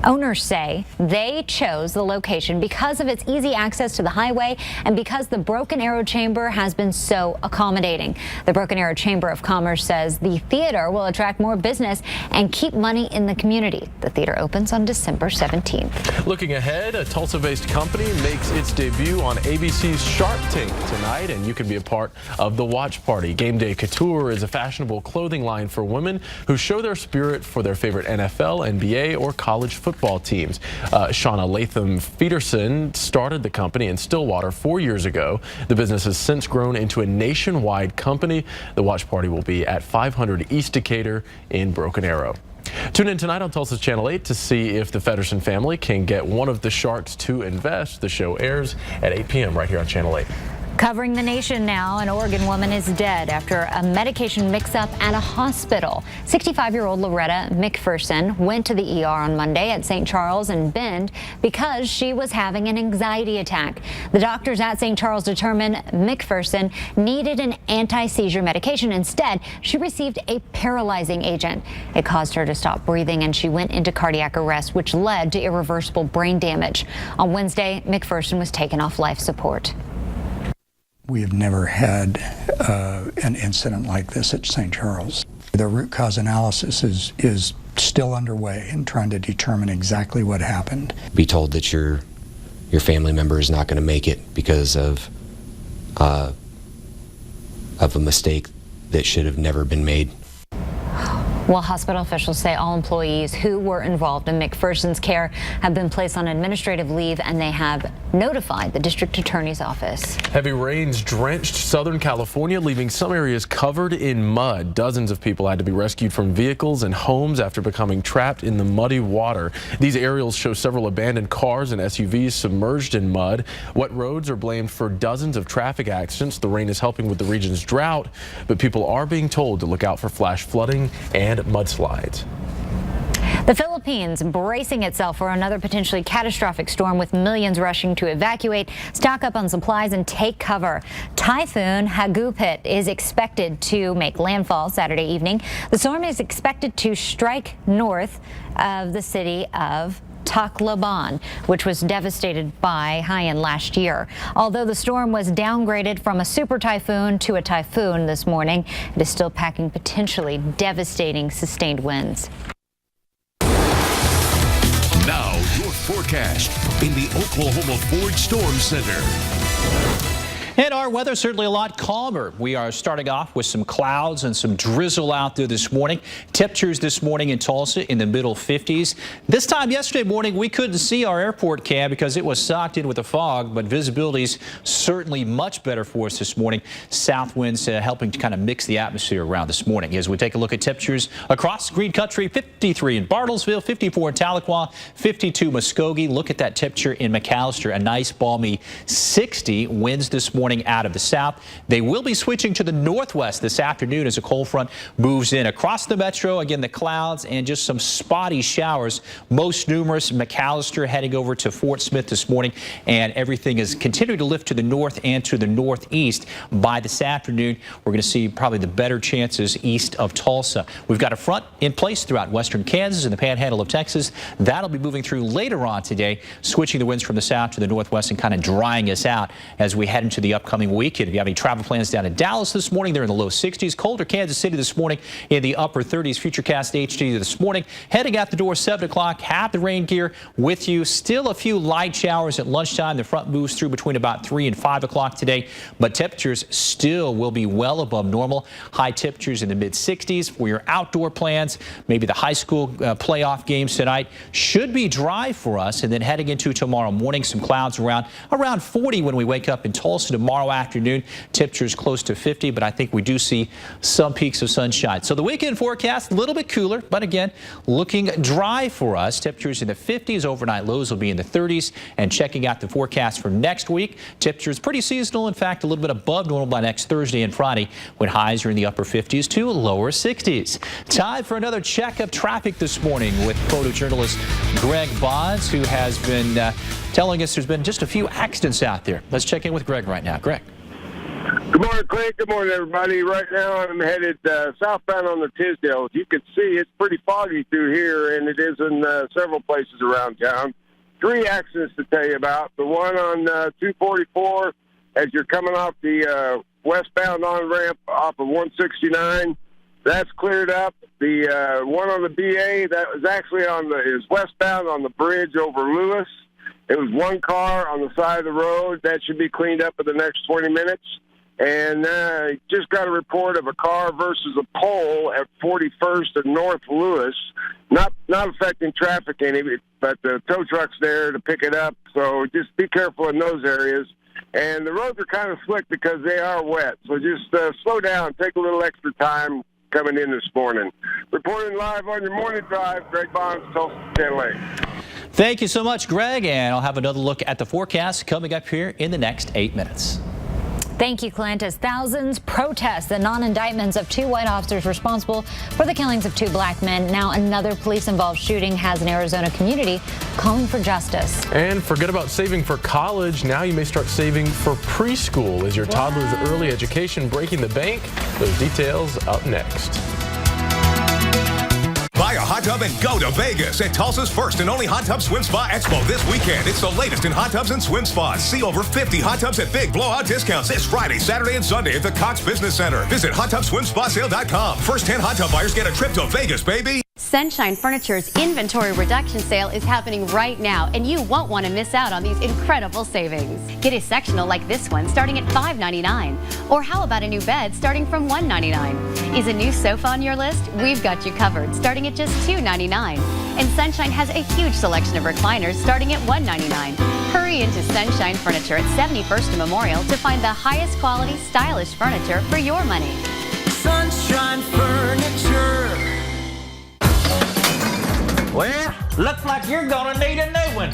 Owners say they chose the location because of its easy access to the highway and because the Broken Arrow Chamber has been so accommodating. The Broken Arrow Chamber of Commerce says the theater will attract more business and keep money in the community. The theater opens on December 17th. Looking ahead, a Tulsa-based company makes its debut on ABC's Shark Tank tonight, and you can be a part of the watch party. Game Day Couture is a fashionable clothing line for women who show their spirit for their favorite NFL, NBA, or college football teams. Shauna Latham-Peterson started the company in Stillwater 4 years ago. The business has since grown into a nationwide company. The watch party will be at 500 East Decatur in Broken Arrow. Tune in tonight on Tulsa's Channel 8 to see if the Feddersen family can get one of the sharks to invest. The show airs at 8 p.m. right here on Channel 8. Covering the nation now, an Oregon woman is dead after a medication mix-up at a hospital. 65-year-old Loretta McPherson went to the ER on Monday at St. Charles in Bend because she was having an anxiety attack. The doctors at St. Charles determined McPherson needed an anti-seizure medication. Instead, she received a paralyzing agent. It caused her to stop breathing and she went into cardiac arrest, which led to irreversible brain damage. On Wednesday, McPherson was taken off life support. We have never had an incident like this at St. Charles. The root cause analysis is still underway in trying to determine exactly what happened. Be told that your family member is not going to make it because of a mistake that should have never been made. Well, hospital officials say all employees who were involved in McPherson's care have been placed on administrative leave, and they have notified the district attorney's office. Heavy rains drenched Southern California, leaving some areas covered in mud. Dozens of people had to be rescued from vehicles and homes after becoming trapped in the muddy water. These aerials show several abandoned cars and SUVs submerged in mud. Wet roads are blamed for dozens of traffic accidents. The rain is helping with the region's drought, but people are being told to look out for flash flooding and mudslides. The Philippines bracing itself for another potentially catastrophic storm, with millions rushing to evacuate, stock up on supplies, and take cover. Typhoon Hagupit is expected to make landfall Saturday evening. The storm is expected to strike north of the city of Tacloban, which was devastated by Haiyan last year. Although the storm was downgraded from a super typhoon to a typhoon this morning, it is still packing potentially devastating sustained winds. Now, your forecast in the Oklahoma Ford Storm Center. And our weather certainly a lot calmer. We are starting off with some clouds and some drizzle out there this morning. Temperatures this morning in Tulsa in the middle 50s. This time yesterday morning, we couldn't see our airport cab because it was socked in with the fog, but visibility's certainly much better for us this morning. South winds helping to kind of mix the atmosphere around this morning. As we take a look at temperatures across Green Country, 53 in Bartlesville, 54 in Tahlequah, 52 Muskogee. Look at that temperature in McAllister, a nice balmy 60. Winds this morning out of the south. They will be switching to the northwest this afternoon as a cold front moves in across the metro. Again, the clouds and just some spotty showers, most numerous. McAllister heading over to Fort Smith this morning, and everything is continuing to lift to the north and to the northeast. By this afternoon, we're going to see probably the better chances east of Tulsa. We've got a front in place throughout western Kansas and the panhandle of Texas. That'll be moving through later on today, switching the winds from the south to the northwest and kind of drying us out as we head into the upcoming weekend. If you have any travel plans down in Dallas this morning, they're in the low 60s. Colder Kansas City this morning in the upper 30s. Futurecast HD this morning. Heading out the door 7 o'clock. Have the rain gear with you. Still a few light showers at lunchtime. The front moves through between about 3 and 5 o'clock today, but temperatures still will be well above normal. High temperatures in the mid 60s for your outdoor plans. Maybe the high school playoff games tonight should be dry for us. And then heading into tomorrow morning, some clouds around 40 when we wake up in Tulsa tomorrow. tomorrow afternoon. Temperatures close to 50, but I think we do see some peaks of sunshine. So the weekend forecast, a little bit cooler, but again, looking dry for us. Temperatures in the 50s. Overnight lows will be in the 30s. And checking out the forecast for next week, temperatures pretty seasonal. In fact, a little bit above normal by next Thursday and Friday, when highs are in the upper 50s to lower 60s. Time for another check of traffic this morning with photojournalist Greg Bonds, who has been telling us there's been just a few accidents out there. Let's check in with Greg right now. Greg. Good morning, Clint. Good morning, everybody. Right now, I'm headed southbound on the Tisdale. As you can see, it's pretty foggy through here, and it is in several places around town. 3 accidents to tell you about. The one on 244, as you're coming off the westbound on-ramp off of 169, that's cleared up. The one on the BA, that was actually is westbound on the bridge over Lewis. It was one car on the side of the road. That should be cleaned up in the next 20 minutes. And just got a report of a car versus a pole at 41st and North Lewis. Not affecting traffic any, but the tow truck's there to pick it up. So just be careful in those areas. And the roads are kind of slick because they are wet. So just slow down, take a little extra time coming in this morning. Reporting live on your morning drive, Greg Bonds, Tulsa, Channel 8. Thank you so much, Greg. And I'll have another look at the forecast coming up here in the next 8 minutes. Thank you, Clint. As thousands protest the non-indictments of 2 white officers responsible for the killings of 2 black men, now another police-involved shooting has an Arizona community calling for justice. And forget about saving for college. Now you may start saving for preschool. Is your toddler's early education breaking the bank? Those details up next. Buy a hot tub and go to Vegas at Tulsa's first and only Hot Tub Swim Spa Expo this weekend. It's the latest in hot tubs and swim spas. See over 50 hot tubs at big blowout discounts this Friday, Saturday, and Sunday at the Cox Business Center. Visit hottubswimspasale.com. First 10 hot tub buyers get a trip to Vegas, baby. Sunshine Furniture's inventory reduction sale is happening right now, and you won't want to miss out on these incredible savings. Get a sectional like this one starting at $5.99. Or how about a new bed starting from $1.99? Is a new sofa on your list? We've got you covered, starting at just $2.99. And Sunshine has a huge selection of recliners starting at $1.99. Hurry into Sunshine Furniture at 71st and Memorial to find the highest quality, stylish furniture for your money. Sunshine Furniture. Well, looks like you're gonna need a new one.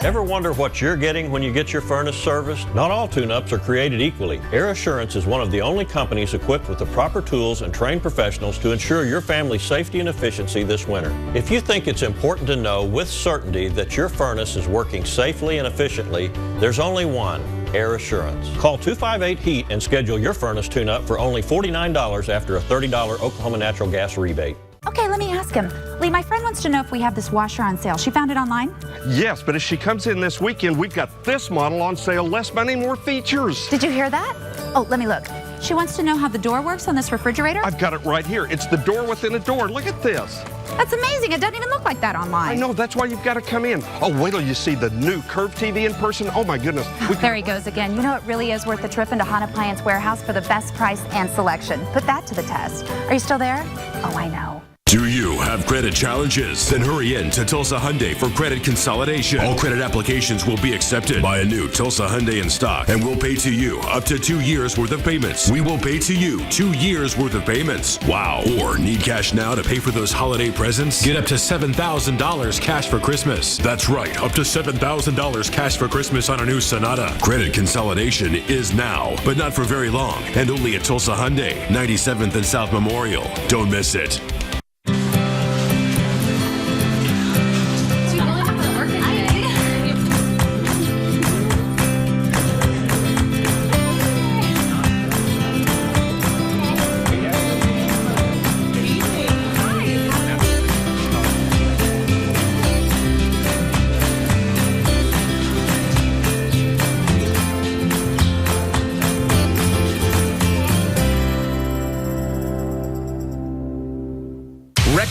Ever wonder what you're getting when you get your furnace serviced? Not all tune-ups are created equally. Air Assurance is one of the only companies equipped with the proper tools and trained professionals to ensure your family's safety and efficiency this winter. If you think it's important to know with certainty that your furnace is working safely and efficiently, there's only one. Air Assurance. Call 258-HEAT and schedule your furnace tune-up for only $49 after a $30 Oklahoma natural gas rebate. Okay, let me ask him. Lee, my friend wants to know if we have this washer on sale. She found it online? Yes, but if she comes in this weekend, we've got this model on sale, less money, more features. Did you hear that? Oh, let me look. She wants to know how the door works on this refrigerator? I've got it right here. It's the door within a door. Look at this. That's amazing. It doesn't even look like that online. I know. That's why you've got to come in. Oh, wait till you see the new Curve TV in person. Oh, my goodness. There he goes again. You know, it really is worth the trip into Hahn Appliance Warehouse for the best price and selection. Put that to the test. Are you still there? Oh, I know. Do you have credit challenges? Then hurry in to Tulsa Hyundai for credit consolidation. All credit applications will be accepted by a new Tulsa Hyundai in stock, and we'll pay to you up to 2 years worth of payments. We will pay to you 2 years worth of payments. Wow. Or need cash now to pay for those holiday presents? Get up to $7,000 cash for Christmas. That's right, up to $7,000 cash for Christmas on a new Sonata. Credit consolidation is now, but not for very long, and only at Tulsa Hyundai, 97th and South Memorial. Don't miss it.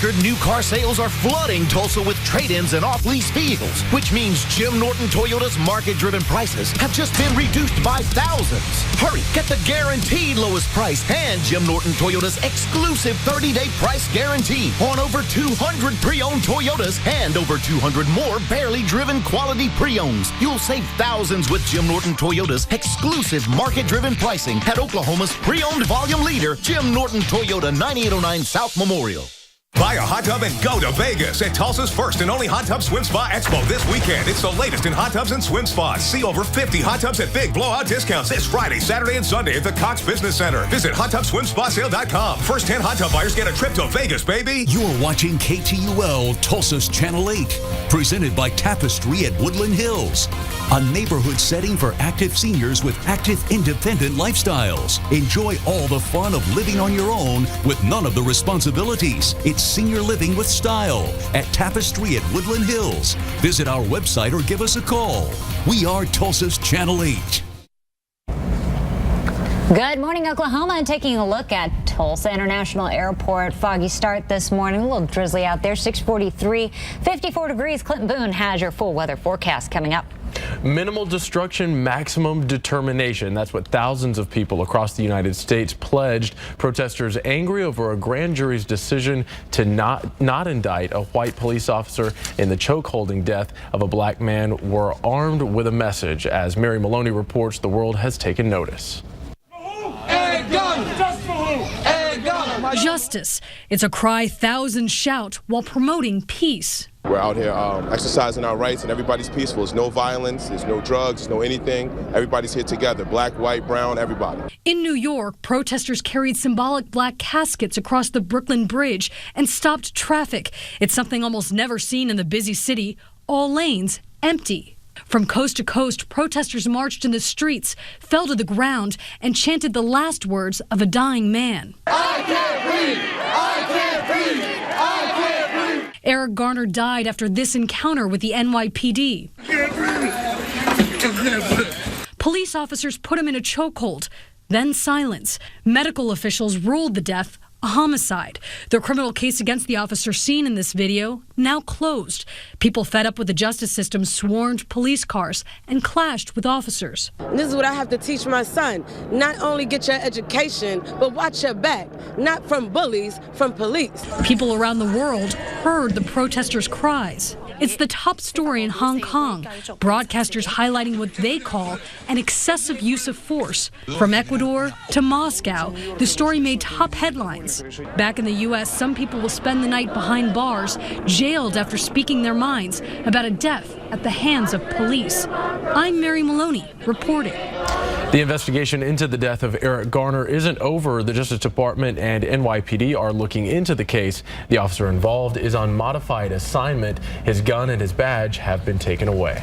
Record new car sales are flooding Tulsa with trade-ins and off-lease vehicles, which means Jim Norton Toyota's market-driven prices have just been reduced by thousands. Hurry, get the guaranteed lowest price and Jim Norton Toyota's exclusive 30-day price guarantee on over 200 pre-owned Toyotas and over 200 more barely driven quality pre-owns. You'll save thousands with Jim Norton Toyota's exclusive market-driven pricing at Oklahoma's pre-owned volume leader, Jim Norton Toyota, 9809 South Memorial. Buy a hot tub and go to Vegas at Tulsa's first and only Hot Tub Swim Spa Expo this weekend. It's the latest in hot tubs and swim spas. See over 50 hot tubs at big blowout discounts this Friday, Saturday, and Sunday at the Cox Business Center. Visit hottubswimspasale.com. First 10 hot tub buyers get a trip to Vegas, baby. You're watching KTUL Tulsa's Channel 8, presented by Tapestry at Woodland Hills. A neighborhood setting for active seniors with active, independent lifestyles. Enjoy all the fun of living on your own with none of the responsibilities. It's senior living with style at Tapestry at Woodland Hills. Visit our website or give us a call. We are Tulsa's Channel 8. Good morning, Oklahoma. Taking a look at Tulsa International Airport. Foggy start this morning. A little drizzly out there. 643, 54 degrees. Clinton Boone has your full weather forecast coming up. Minimal destruction, maximum determination. That's what thousands of people across the United States pledged. Protesters angry over a grand jury's decision to not indict a white police officer in the choke-holding death of a black man were armed with a message. As Mary Maloney reports, the world has taken notice. Justice. It's a cry thousands shout while promoting peace. We're out here exercising our rights, and everybody's peaceful. There's no violence, there's no drugs, there's no anything. Everybody's here together, black, white, brown, everybody. In New York, protesters carried symbolic black caskets across the Brooklyn Bridge and stopped traffic. It's something almost never seen in the busy city, all lanes empty. From coast to coast, protesters marched in the streets, fell to the ground, and chanted the last words of a dying man. I can't breathe! I can't breathe! I can't breathe! Eric Garner died after this encounter with the NYPD. I can't breathe! Police officers put him in a chokehold, then silence. Medical officials ruled the death a homicide. The criminal case against the officer seen in this video now closed. People fed up with the justice system swarmed police cars and clashed with officers. This is what I have to teach my son. Not only get your education, but watch your back. Not from bullies, from police. People around the world heard the protesters' cries. It's the top story in Hong Kong. Broadcasters highlighting what they call an excessive use of force. From Ecuador to Moscow, the story made top headlines. Back in the U.S., some people will spend the night behind bars, jailed after speaking their minds about a death at the hands of police. I'm Mary Maloney, reporting. The investigation into the death of Eric Garner isn't over. The Justice Department and NYPD are looking into the case. The officer involved is on modified assignment. His gun and his badge have been taken away.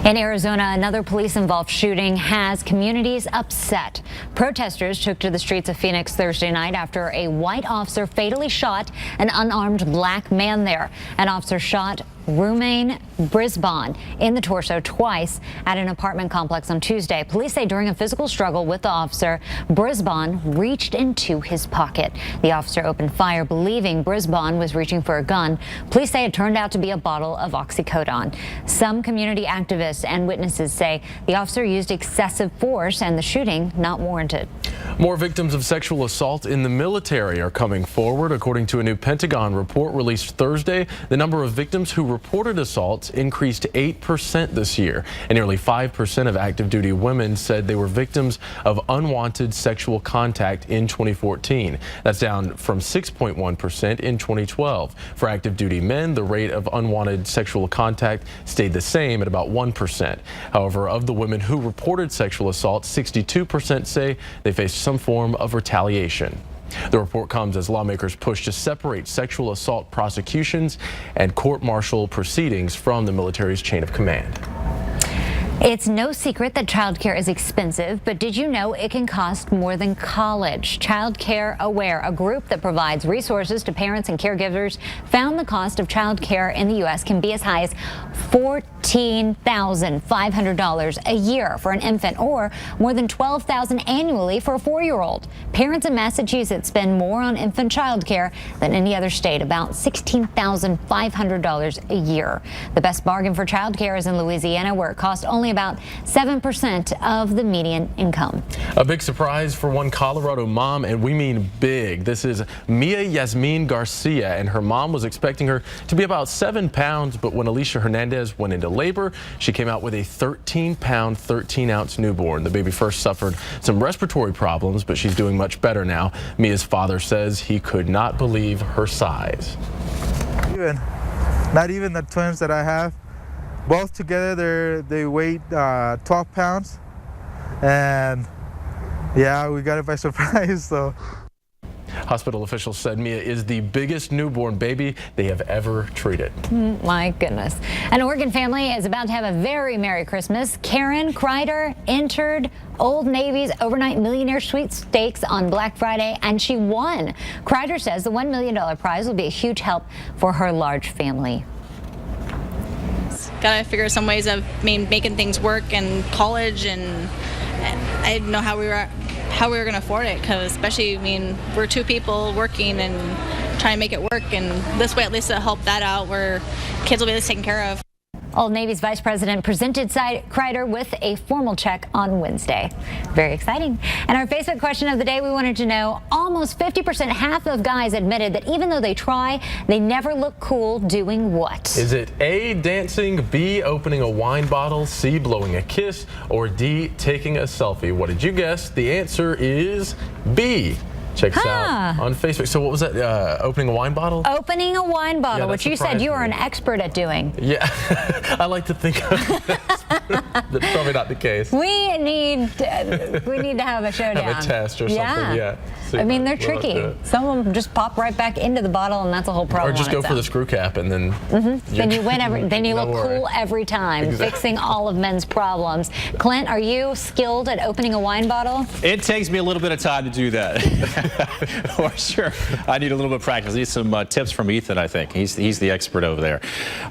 In Arizona, another police-involved shooting has communities upset. Protesters took to the streets of Phoenix Thursday night after a white officer fatally shot an unarmed black man there. An officer shot Romaine Brisbane in the torso twice at an apartment complex on Tuesday. Police say during a physical struggle with the officer, Brisbane reached into his pocket. The officer opened fire, believing Brisbane was reaching for a gun. Police say it turned out to be a bottle of oxycodone. Some community activists and witnesses say the officer used excessive force and the shooting not warranted. More victims of sexual assault in the military are coming forward. According to a new Pentagon report released Thursday, the number of victims who reported assaults increased 8% this year, and nearly 5% of active duty women said they were victims of unwanted sexual contact in 2014. That's down from 6.1% in 2012. For active duty men, the rate of unwanted sexual contact stayed the same at about 1%. However, of the women who reported sexual assault, 62% say they faced some form of retaliation. The report comes as lawmakers push to separate sexual assault prosecutions and court-martial proceedings from the military's chain of command. It's no secret that childcare is expensive, but did you know it can cost more than college? Childcare Aware, a group that provides resources to parents and caregivers, found the cost of childcare in the U.S. can be as high as $14,500 a year for an infant, or more than $12,000 annually for a 4-year-old. Parents in Massachusetts spend more on infant childcare than any other state, about $16,500 a year. The best bargain for childcare is in Louisiana, where it costs only about 7% of the median income. A big surprise for one Colorado mom, and we mean big. This is Mia Yasmin Garcia, and her mom was expecting her to be about 7 pounds, but when Alicia Hernandez went into labor, she came out with a 13-pound, 13-ounce newborn. The baby first suffered some respiratory problems, but she's doing much better now. Mia's father says he could not believe her size. Not even the twins that I have. Both together, they weighed 12 pounds, and yeah, we got it by surprise. So, hospital officials said Mia is the biggest newborn baby they have ever treated. My goodness. An Oregon family is about to have a very Merry Christmas. Karen Kreider entered Old Navy's overnight millionaire sweepstakes on Black Friday, and she won. Kreider says the $1 million prize will be a huge help for her large family. Gotta figure some ways of making things work in college, and I didn't know how we were gonna afford it, because especially we're 2 people working and trying to make it work, and this way at least it'll help that out where kids will be taken care of. Old Navy's vice president presented Kreider with a formal check on Wednesday. Very exciting. And our Facebook question of the day, we wanted to know, almost 50%, half of guys admitted that even though they try, they never look cool doing what? Is it A, dancing, B, opening a wine bottle, C, blowing a kiss, or D, taking a selfie? What did you guess? The answer is B. Check us out on Facebook. So what was that, opening a wine bottle? Opening a wine bottle, which you said you are an expert at doing. Yeah, I like to think of that's probably not the case. We need to have a showdown. Have a test or something, yeah. I mean, they're tricky. Some of them just pop right back into the bottle, and that's a whole problem. Or just go for the screw cap, and then then you win then you look cool every time, fixing all of men's problems. Clint, are you skilled at opening a wine bottle? It takes me a little bit of time to do that. For sure. I need a little bit of practice. I need some tips from Ethan, I think. He's the expert over there.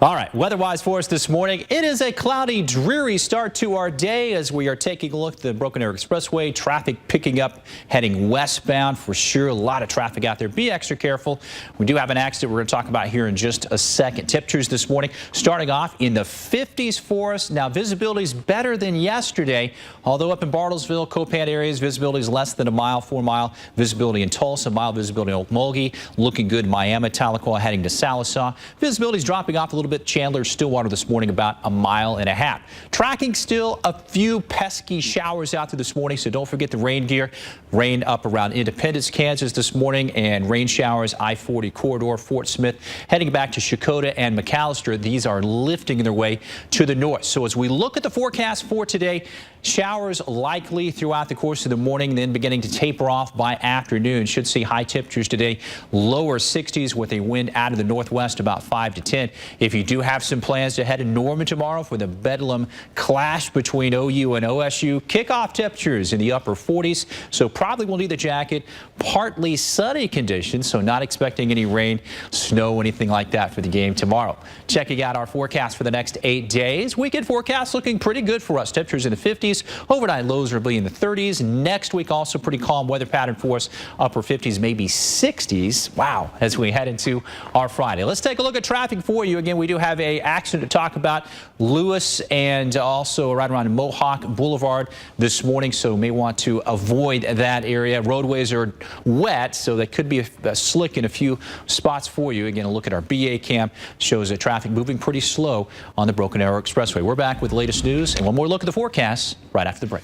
All right, weather-wise for us this morning, it is a cloudy, dreary start to our day as we are taking a look at the Broken Arrow Expressway. Traffic picking up, heading westbound for sure. A lot of traffic out there. Be extra careful. We do have an accident we're going to talk about here in just a second. Temperatures this morning starting off in the 50s for us. Now, visibility is better than yesterday, although up in Bartlesville, Copan areas, visibility is less than a mile, 4 mile visibility in Tulsa, mild visibility in Okmulgee, looking good. Miami, Tahlequah heading to Sallisaw. Visibility is dropping off a little bit. Chandler, Stillwater this morning about a mile and a half. Tracking still a few pesky showers out there this morning, so don't forget the rain gear. Rain up around Independence, Kansas this morning, and rain showers I-40 corridor, Fort Smith, heading back to Shakota and McAllister. These are lifting their way to the north. So as we look at the forecast for today, showers likely throughout the course of the morning, then beginning to taper off by afternoon. Should see high temperatures today, lower 60s with a wind out of the northwest about 5 to 10. If you do have some plans to head to Norman tomorrow for the Bedlam clash between OU and OSU, kickoff temperatures in the upper 40s, so probably will need the jacket. Partly sunny conditions, so not expecting any rain, snow, anything like that for the game tomorrow. Checking out our forecast for the next 8 days. Weekend forecast looking pretty good for us. Temperatures in the 50s. Overnight lows will be in the 30s. Next week, also pretty calm weather pattern for us. Upper 50s, maybe 60s. Wow, as we head into our Friday. Let's take a look at traffic for you. Again, we do have an accident to talk about. Lewis and also right around Mohawk Boulevard this morning, so may want to avoid that area. Roadways are wet, so that could be a slick in a few spots for you. Again, a look at our BA cam shows that traffic moving pretty slow on the Broken Arrow Expressway. We're back with the latest news and one more look at the forecast right after the break.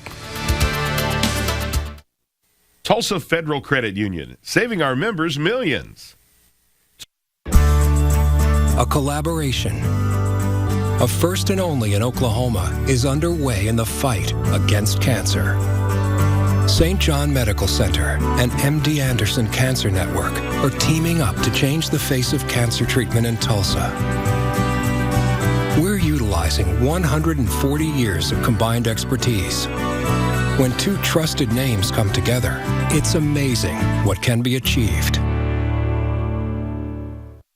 Tulsa Federal Credit Union, saving our members millions. A collaboration, a first and only in Oklahoma, is underway in the fight against cancer. St. John Medical Center and MD Anderson Cancer Network are teaming up to change the face of cancer treatment in Tulsa. We're utilizing utilizing 140 years of combined expertise. When two trusted names come together, it's amazing what can be achieved.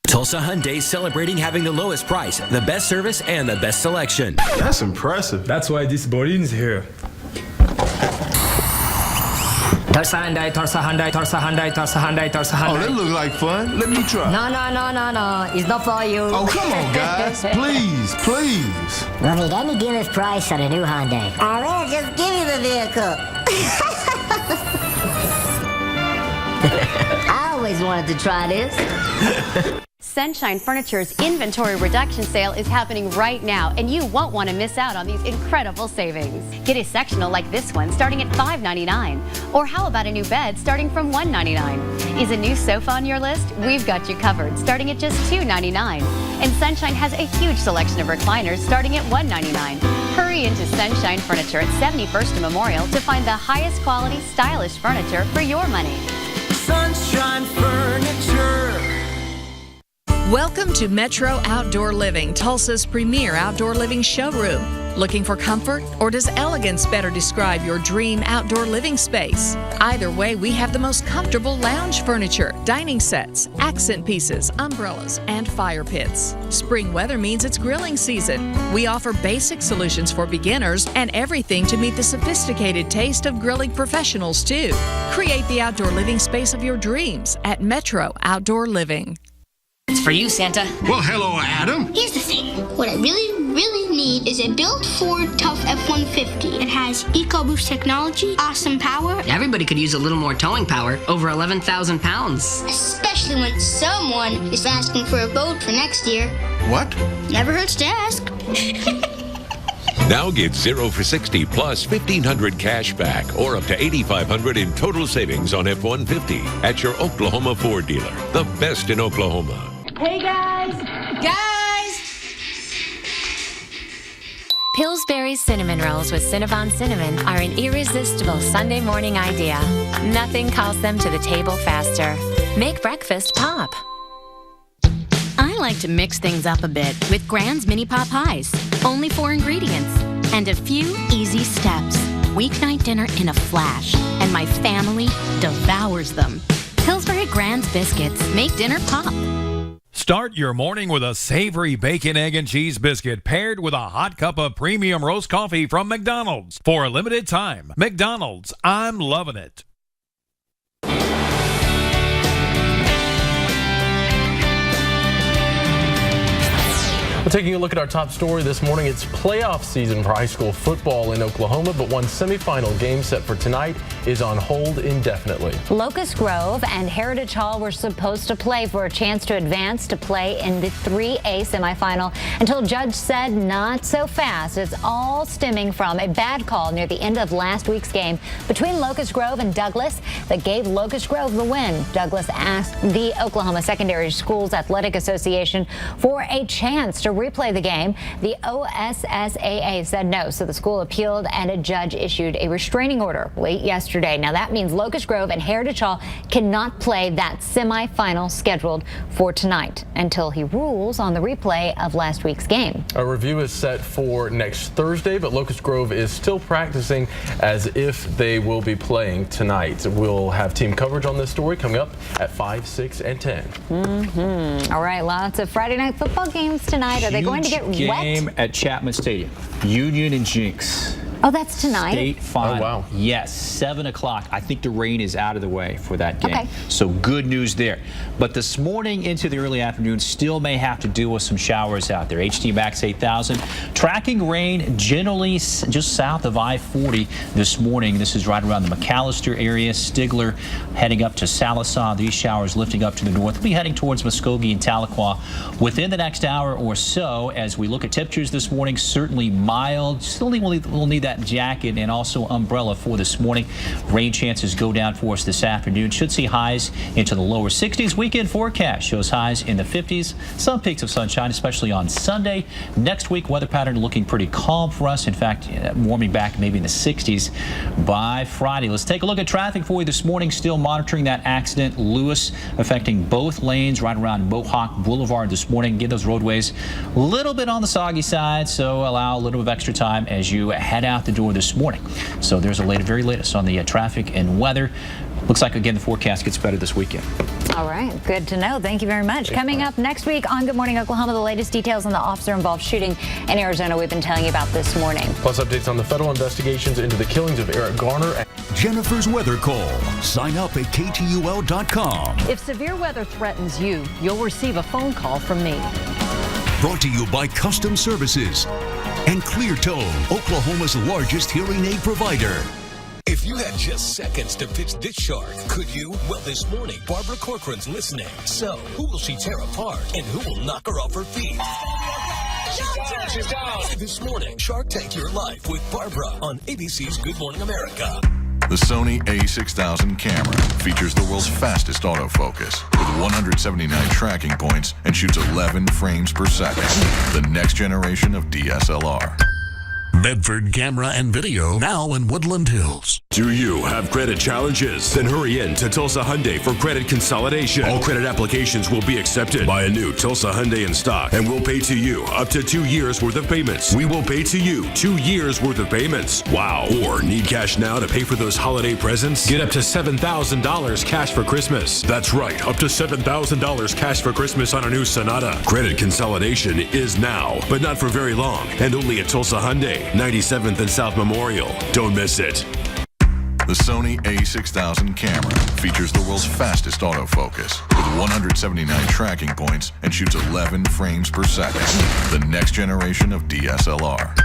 Tulsa Hyundai is celebrating having the lowest price, the best service, and the best selection. That's impressive. That's why this Borin's here. Tulsa Hyundai, Tulsa Hyundai, Tulsa Hyundai, Tulsa Hyundai, Tulsa Hyundai. Oh, that look like fun. Let me try. No. It's not for you. Oh, come on, guys. Please. Mommy, let me get his price on a new Hyundai. All right, just give me the vehicle. I always wanted to try this. Sunshine Furniture's inventory reduction sale is happening right now, and you won't want to miss out on these incredible savings. Get a sectional like this one starting at $5.99. Or how about a new bed starting from $1.99? Is a new sofa on your list? We've got you covered, starting at just $2.99. And Sunshine has a huge selection of recliners starting at $1.99. Hurry into Sunshine Furniture at 71st and Memorial to find the highest quality, stylish furniture for your money. Sunshine Furniture. Welcome to Metro Outdoor Living, Tulsa's premier outdoor living showroom. Looking for comfort, or does elegance better describe your dream outdoor living space? Either way, we have the most comfortable lounge furniture, dining sets, accent pieces, umbrellas, and fire pits. Spring weather means it's grilling season. We offer basic solutions for beginners and everything to meet the sophisticated taste of grilling professionals, too. Create the outdoor living space of your dreams at Metro Outdoor Living. It's for you, Santa. Well, hello, Adam. Here's the thing. What I really need is a built Ford Tough F-150. It has EcoBoost technology, awesome power. Everybody could use a little more towing power, over 11,000 pounds. Especially when someone is asking for a boat for next year. What? Never hurts to ask. Now get 0 for 60 plus $1,500 cash back or up to $8,500 in total savings on F-150 at your Oklahoma Ford dealer. The best in Oklahoma. Hey, guys. Pillsbury Cinnamon Rolls with Cinnabon Cinnamon are an irresistible Sunday morning idea. Nothing calls them to the table faster. Make breakfast pop. I like to mix things up a bit with Grand's Mini Pot Pies. Only 4 ingredients and a few easy steps. Weeknight dinner in a flash, and my family devours them. Pillsbury Grand's biscuits make dinner pop. Start your morning with a savory bacon, egg, and cheese biscuit paired with a hot cup of premium roast coffee from McDonald's. For a limited time, McDonald's, I'm loving it. We're taking a look at our top story this morning. It's playoff season for high school football in Oklahoma, but one semifinal game set for tonight is on hold indefinitely. Locust Grove and Heritage Hall were supposed to play for a chance to advance to play in the 3A semifinal until a judge said not so fast. It's all stemming from a bad call near the end of last week's game between Locust Grove and Douglas that gave Locust Grove the win. Douglas asked the Oklahoma Secondary Schools Athletic Association for a chance to replay the game. The OSSAA said no, so the school appealed and a judge issued a restraining order late yesterday. Now that means Locust Grove and Heritage Hall cannot play that semifinal scheduled for tonight until he rules on the replay of last week's game. A review is set for next Thursday, but Locust Grove is still practicing as if they will be playing tonight. We'll have team coverage on this story coming up at 5, 6, and 10. All right, lots of Friday night football games tonight. Are they going to get wet? Game at Chapman Stadium. Union and Jinx. Oh, that's tonight? State final. Oh, wow. Yes, 7 o'clock. I think the rain is out of the way for that game. Okay. So good news there. But this morning into the early afternoon still may have to deal with some showers out there. HD Max 8000. Tracking rain generally just south of I-40 this morning. This is right around the McAllister area. Stigler heading up to Sallisaw. These showers lifting up to the north. We'll be heading towards Muskogee and Tahlequah within the next hour or so. As we look at temperatures this morning, certainly mild. Still we'll need that that jacket and also umbrella for this morning. Rain chances go down for us this afternoon. Should see highs into the lower 60s. Weekend forecast shows highs in the 50s. Some peaks of sunshine, especially on Sunday. Next week, weather pattern looking pretty calm for us. In fact, warming back maybe in the 60s by Friday. Let's take a look at traffic for you this morning. Still monitoring that accident, Lewis, affecting both lanes right around Mohawk Boulevard this morning. Get those roadways a little bit on the soggy side, so allow a little bit of extra time as you head out the door this morning. So there's a very latest on the traffic and weather. Looks like, again, the forecast gets better this weekend. All right. Good to know. Thank you very much. Coming up next week on Good Morning Oklahoma, the latest details on the officer-involved shooting in Arizona we've been telling you about this morning. Plus updates on the federal investigations into the killings of Eric Garner. Jennifer's Weather Call. Sign up at KTUL.com. If severe weather threatens you, you'll receive a phone call from me. Brought to you by Custom Services and Cleartone, Oklahoma's largest hearing aid provider. If you had just seconds to pitch this shark, could you? Well, this morning, Barbara Corcoran's listening. So, who will she tear apart and who will knock her off her feet? She's down. This morning, Shark Tank Your Life with Barbara on ABC's Good Morning America. The Sony a6000 camera features the world's fastest autofocus with 179 tracking points and shoots 11 frames per second. The next generation of DSLR. Bedford Camera and Video, now in Woodland Hills. Do you have credit challenges? Then hurry in to Tulsa Hyundai for credit consolidation. All credit applications will be accepted by a new Tulsa Hyundai in stock, and we'll pay to you up to 2 years worth of payments. We will pay to you 2 years worth of payments. Wow. Or need cash now to pay for those holiday presents? Get up to $7,000 cash for Christmas. That's right, up to $7,000 cash for Christmas on a new Sonata. Credit consolidation is now, but not for very long, and only at Tulsa Hyundai, 97th and South Memorial. Don't miss it. The Sony a6000 camera features the world's fastest autofocus with 179 tracking points and shoots 11 frames per second. The next generation of DSLR.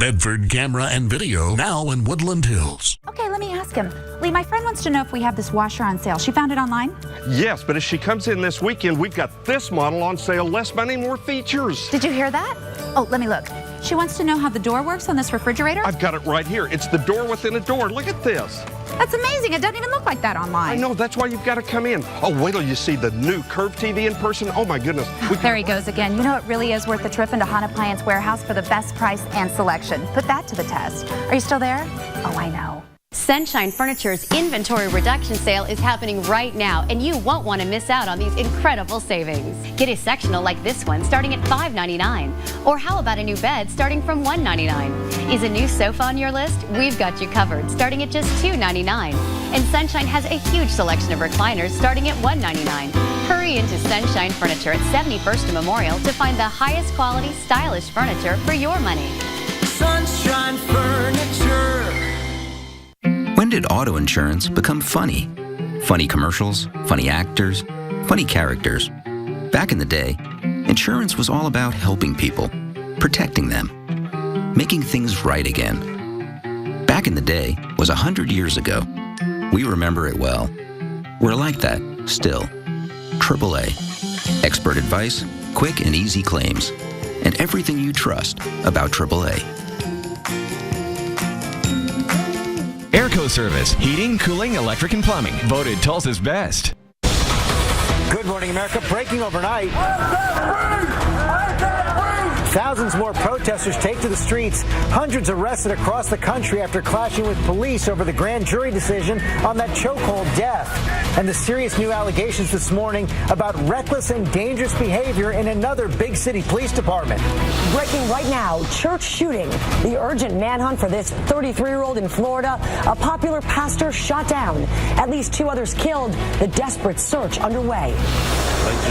Bedford Camera and Video, now in Woodland Hills. Okay, let me ask him. Lee, my friend wants to know if we have this washer on sale. She found it online? Yes, but if she comes in this weekend, we've got this model on sale, less money, more features. Did you hear that? Oh, let me look. She wants to know how the door works on this refrigerator? I've got it right here. It's the door within a door. Look at this. That's amazing. It doesn't even look like that online. I know. That's why you've got to come in. Oh, wait till you see the new Curve TV in person. Oh, my goodness. There he goes again. You know, it really is worth the trip into Hahn Appliance Warehouse for the best price and selection. Put that to the test. Are you still there? Oh, I know. Sunshine Furniture's inventory reduction sale is happening right now, and you won't want to miss out on these incredible savings. Get a sectional like this one starting at $5.99. Or how about a new bed starting from $1.99? Is a new sofa on your list? We've got you covered, starting at just $2.99. And Sunshine has a huge selection of recliners starting at $1.99. Hurry into Sunshine Furniture at 71st and Memorial to find the highest quality, stylish furniture for your money. Sunshine Furniture. When did auto insurance become funny? Funny commercials, funny actors, funny characters. Back in the day, insurance was all about helping people, protecting them, making things right again. Back in the day was 100 years ago. We remember it well. We're like that, still. AAA. Expert advice, quick and easy claims, and everything you trust about AAA. Airco Service, heating, cooling, electric, and plumbing. Voted Tulsa's best. Good Morning America, breaking overnight. Thousands more protesters take to the streets. Hundreds arrested across the country after clashing with police over the grand jury decision on that chokehold death. And the serious new allegations this morning about reckless and dangerous behavior in another big city police department. Breaking right now, church shooting. The urgent manhunt for this 33-year-old in Florida. A popular pastor shot down. At least 2 others killed. The desperate search underway.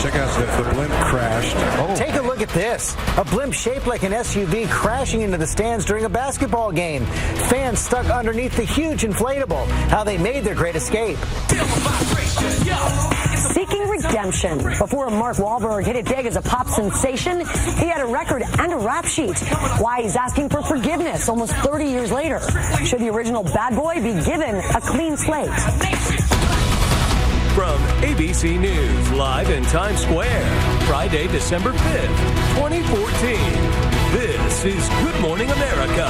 Check out the blimp crashed. Oh. Take a look at this. A blimp shaped like an SUV crashing into the stands during a basketball game. Fans stuck underneath the huge inflatable. How they made their great escape. Seeking redemption. Before Mark Wahlberg hit it big as a pop sensation, he had a record and a rap sheet. Why he's asking for forgiveness almost 30 years later. Should the original bad boy be given a clean slate? From ABC News, live in Times Square, Friday, December 5th, 2014. This is Good Morning America.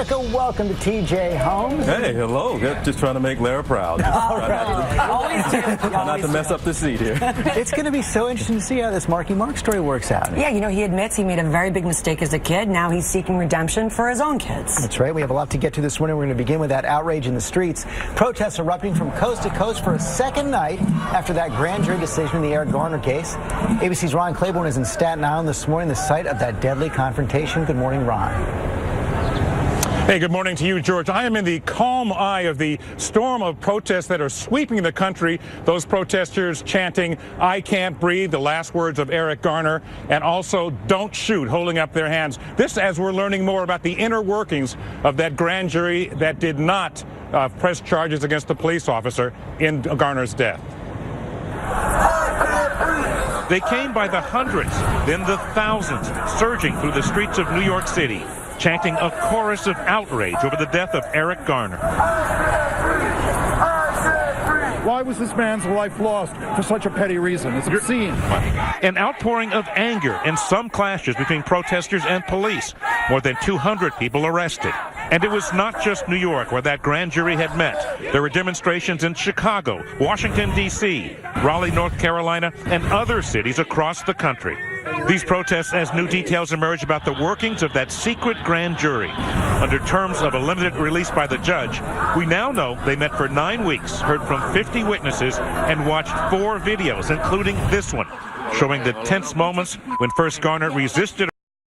America. Welcome to TJ Holmes. Hey, hello. Just trying to make Lara proud. Try not to mess up the seat here. It's going to be so interesting to see how this Marky Mark story works out. Yeah, you know, he admits he made a very big mistake as a kid. Now he's seeking redemption for his own kids. That's right. We have a lot to get to this morning. We're going to begin with that outrage in the streets. Protests erupting from coast to coast for a second night after that grand jury decision in the Eric Garner case. ABC's Ron Claiborne is in Staten Island this morning, the site of that deadly confrontation. Good morning, Ron. Hey, good morning to you, George. I am in the calm eye of the storm of protests that are sweeping the country. Those protesters chanting, "I can't breathe," the last words of Eric Garner, and also "Don't shoot," holding up their hands. This as we're learning more about the inner workings of that grand jury that did not press charges against the police officer in Garner's death. They came by the hundreds, then the thousands, surging through the streets of New York City, chanting a chorus of outrage over the death of Eric Garner. Why was this man's life lost for such a petty reason? It's obscene. An outpouring of anger and some clashes between protesters and police. More than 200 people arrested. And it was not just New York where that grand jury had met. There were demonstrations in Chicago, Washington, D.C., Raleigh, North Carolina, and other cities across the country. These protests as new details emerge about the workings of that secret grand jury. Under terms of a limited release by the judge, we now know they met for 9 weeks, heard from 50 witnesses, and watched 4 videos, including this one, showing the tense moments when first Garner resisted